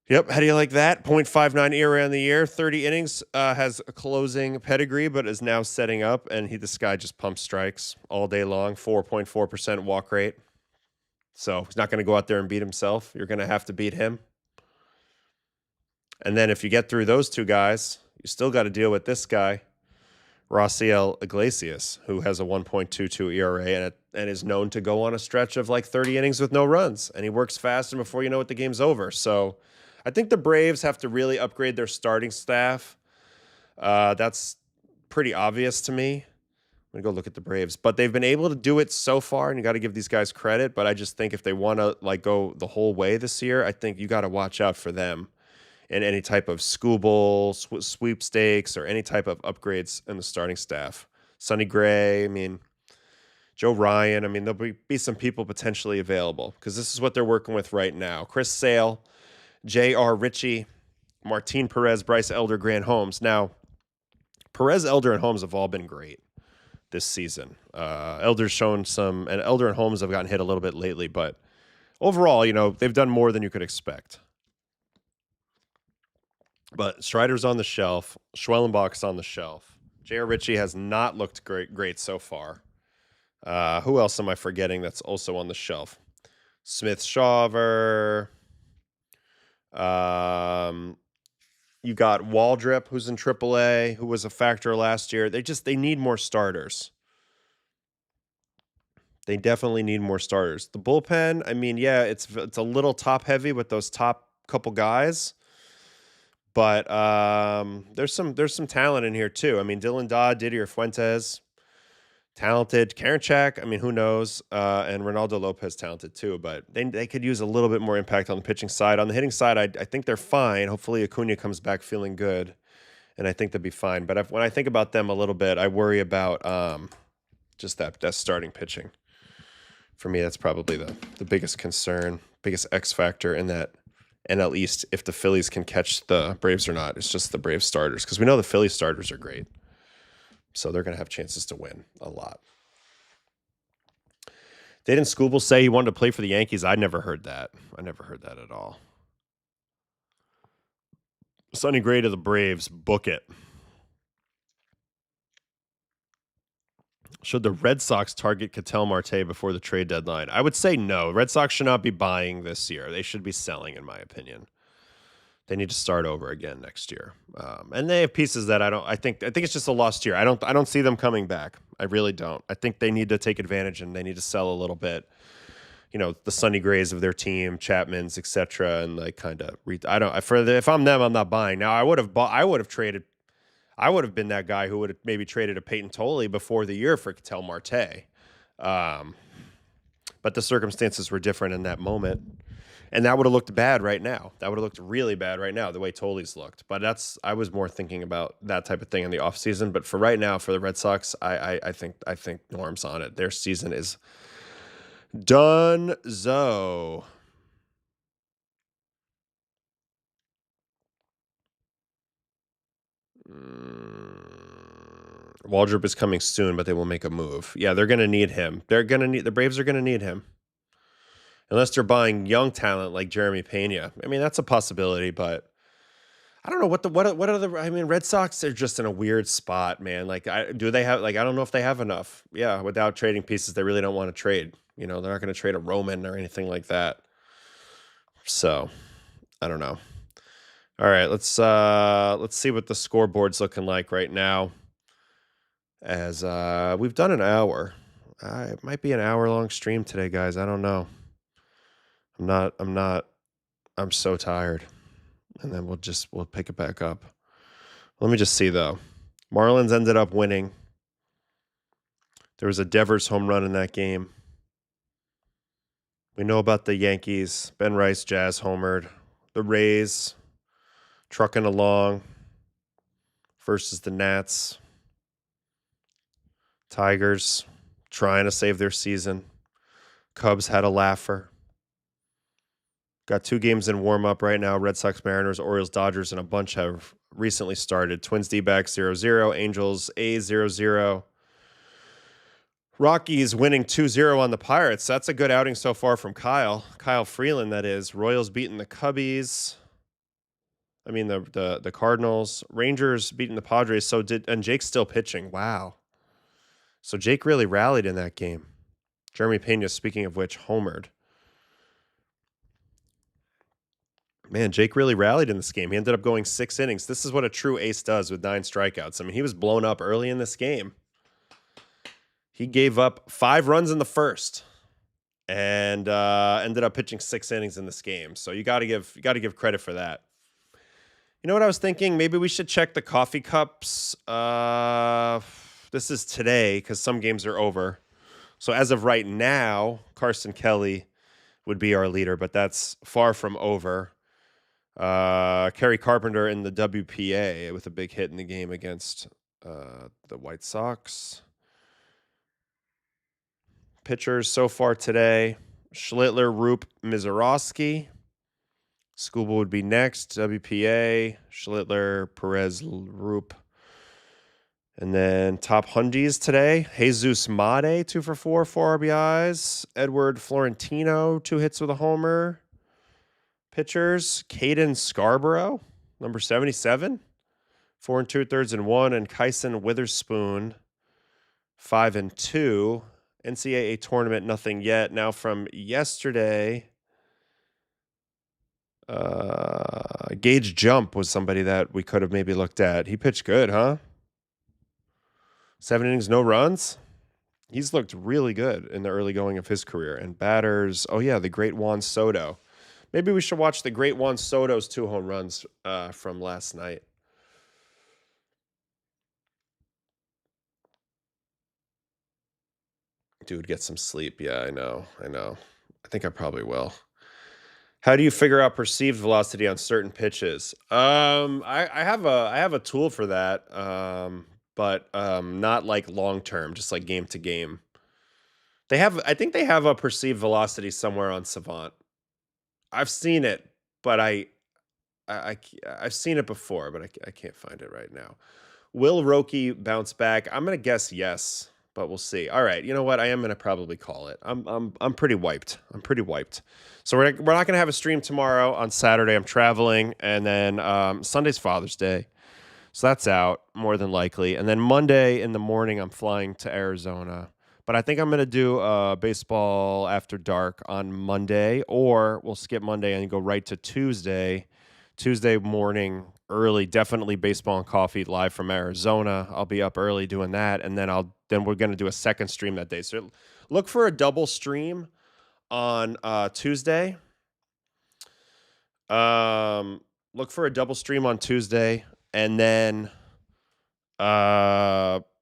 Yep. How do you like that? 0.59 ERA on the year, 30 innings, has a closing pedigree, but is now setting up. And this guy just pumps strikes all day long, 4.4% walk rate. So he's not going to go out there and beat himself. You're going to have to beat him. And then if you get through those two guys, you still got to deal with this guy, Raciel Iglesias, who has a 1.22 ERA and is known to go on a stretch of like 30 innings with no runs. And he works fast, and before you know it, the game's over. So I think the Braves have to really upgrade their starting staff. That's pretty obvious to me. I'm going to go look at the Braves. But they've been able to do it so far, and you got to give these guys credit. But I just think if they want to like go the whole way this year, I think you got to watch out for them in any type of Scooble, sweepstakes, or any type of upgrades in the starting staff. Sonny Gray, I mean, Joe Ryan. I mean, there'll be some people potentially available because this is what they're working with right now. Chris Sale, J.R. Ritchie, Martin Perez, Bryce Elder, Grant Holmes. Now, Perez, Elder, and Holmes have all been great this season. Elder's shown some, and Elder and Holmes have gotten hit a little bit lately, but overall, you know, they've done more than you could expect. But Strider's on the shelf. Schwellenbach's on the shelf. J.R. Ritchie has not looked great so far. Who else am I forgetting that's also on the shelf? Smith Shawver. You got Waldrip, who's in AAA, who was a factor last year. They need more starters. They definitely need more starters. The bullpen, I mean, yeah, it's a little top heavy with those top couple guys. But there's some talent in here too. I mean, Dylan Dodd, Didier Fuentes, talented. Karinchak, I mean, who knows? And Ronaldo Lopez, talented too. But they could use a little bit more impact on the pitching side. On the hitting side, I think they're fine. Hopefully Acuna comes back feeling good, and I think they'll be fine. But when I think about them a little bit, I worry about just that starting pitching. For me, that's probably the biggest concern, biggest X factor in that NL East, if the Phillies can catch the Braves or not. It's just the Braves starters, because we know the Phillies starters are great. So they're going to have chances to win a lot. Didn't Scooble say he wanted to play for the Yankees? I never heard that. I never heard that at all. Sonny Gray to the Braves. Book it. Should the Red Sox target Ketel Marte before the trade deadline? I would say no. Red Sox should not be buying this year. They should be selling, in my opinion. They need to start over again next year. And they have pieces that I think it's just a lost year. I don't see them coming back. I really don't. I think they need to take advantage, and they need to sell a little bit. You know, the Sonny Grays of their team, Chapman's, etc., and like kind of if I'm them, I'm not buying. Now I would have been that guy who would have maybe traded a Peyton Tolley before the year for Ketel Marte. But the circumstances were different in that moment. And that would have looked bad right now. That would have looked really bad right now, the way Tolley's looked. But I was more thinking about that type of thing in the offseason. But for right now, for the Red Sox, I think Norm's on it. Their season is done-zo. Waldrop is coming soon, but they will make a move. Yeah, they're going to need him. The Braves are going to need him. Unless they're buying young talent like Jeremy Pena. I mean, that's a possibility, but I don't know what are the. I mean, Red Sox are just in a weird spot, man. Like, I don't know if they have enough. Yeah, without trading pieces, they really don't want to trade. You know, they're not going to trade a Roman or anything like that. So, I don't know. All right, let's see what the scoreboard's looking like right now. As we've done an hour. It might be an hour-long stream today, guys. I don't know. I'm so tired. And then we'll pick it back up. Let me just see though. Marlins ended up winning There was a Devers home run in that game. We know about the Yankees. Ben Rice, Jazz homered. The Rays trucking along versus the Nats. Tigers trying to save their season. Cubs had a laugher. Got 2 games in warm-up right now. Red Sox, Mariners, Orioles, Dodgers, and a bunch have recently started. Twins, D-backs 0-0. Angels, A's 0-0. Rockies winning 2-0 on the Pirates. That's a good outing so far from Kyle. Kyle Freeland, that is. Royals beating the Cubbies. I mean, the Cardinals. Rangers beating the Padres. And Jake's still pitching. Wow. So Jake really rallied in that game. Jeremy Pena, speaking of which, homered. Man, Jake really rallied in this game. He ended up going 6 innings. This is what a true ace does with 9 strikeouts. I mean, he was blown up early in this game. He gave up 5 runs in the first and ended up pitching 6 innings in this game. So you got to give credit for that. You know what I was thinking? Maybe we should check the coffee cups. This is today because some games are over. So as of right now, Carson Kelly would be our leader, but that's far from over. Kerry Carpenter in the WPA with a big hit in the game against the White Sox. Pitchers so far today: Schlittler, Roop, Misiorowski. Scuba would be next. WPA, Schlittler, Perez, Roop. And then top Hundies today: Jesus Made, 2 for 4, 4 RBIs. Edward Florentino, 2 hits with a homer. Pitchers: Caden Scarborough, number 77, 4 2/3 and 1, and Kyson Witherspoon, 5 2. NCAA tournament, nothing yet. Now from yesterday, Gage Jump was somebody that we could have maybe looked at. He pitched good, huh? 7 innings, no runs. He's looked really good in the early going of his career. And batters, oh yeah, the great Juan Soto. Maybe we should watch the great Juan Soto's 2 home runs from last night. Dude, get some sleep. Yeah, I know. I think I probably will. How do you figure out perceived velocity on certain pitches? I have a tool for that, but not like long term, just like game to game. I think they have a perceived velocity somewhere on Savant. I've seen it, but I've seen it before, but I can't find it right now. Will Roki bounce back? I'm gonna guess yes, but we'll see. All right, you know what? I am gonna probably call it. I'm pretty wiped. So we're not gonna have a stream tomorrow. On Saturday, I'm traveling, and then Sunday's Father's Day, so that's out more than likely. And then Monday in the morning, I'm flying to Arizona. But I think I'm going to do baseball after dark on Monday, or we'll skip Monday and go right to Tuesday. Tuesday morning, early, definitely baseball and coffee live from Arizona. I'll be up early doing that, and then we're going to do a second stream that day. So look for a double stream on Tuesday. Look for a double stream on Tuesday, and then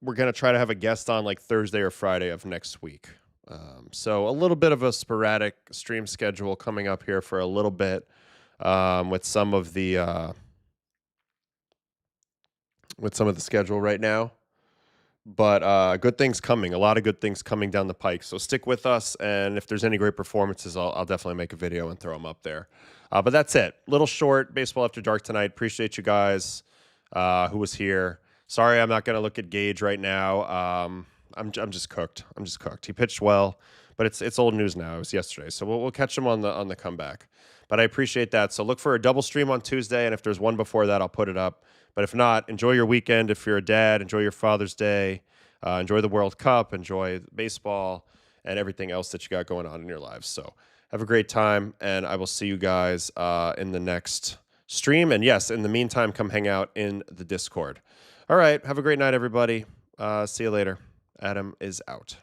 we're going to try to have a guest on like Thursday or Friday of next week. So a little bit of a sporadic stream schedule coming up here for a little bit, with some of the schedule right now, but good things coming, a lot of good things coming down the pike. So stick with us. And if there's any great performances, I'll definitely make a video and throw them up there. But that's it. Little short baseball after dark tonight. Appreciate you guys, who was here. Sorry, I'm not going to look at Gage right now. I'm just cooked. He pitched well, but it's old news now. It was yesterday, so we'll catch him on the comeback. But I appreciate that. So look for a double stream on Tuesday, and if there's one before that, I'll put it up. But if not, enjoy your weekend. If you're a dad, enjoy your Father's Day. Enjoy the World Cup. Enjoy baseball and everything else that you got going on in your lives. So have a great time, and I will see you guys in the next stream. And yes, in the meantime, come hang out in the Discord. All right. Have a great night, everybody. See you later. Adam is out.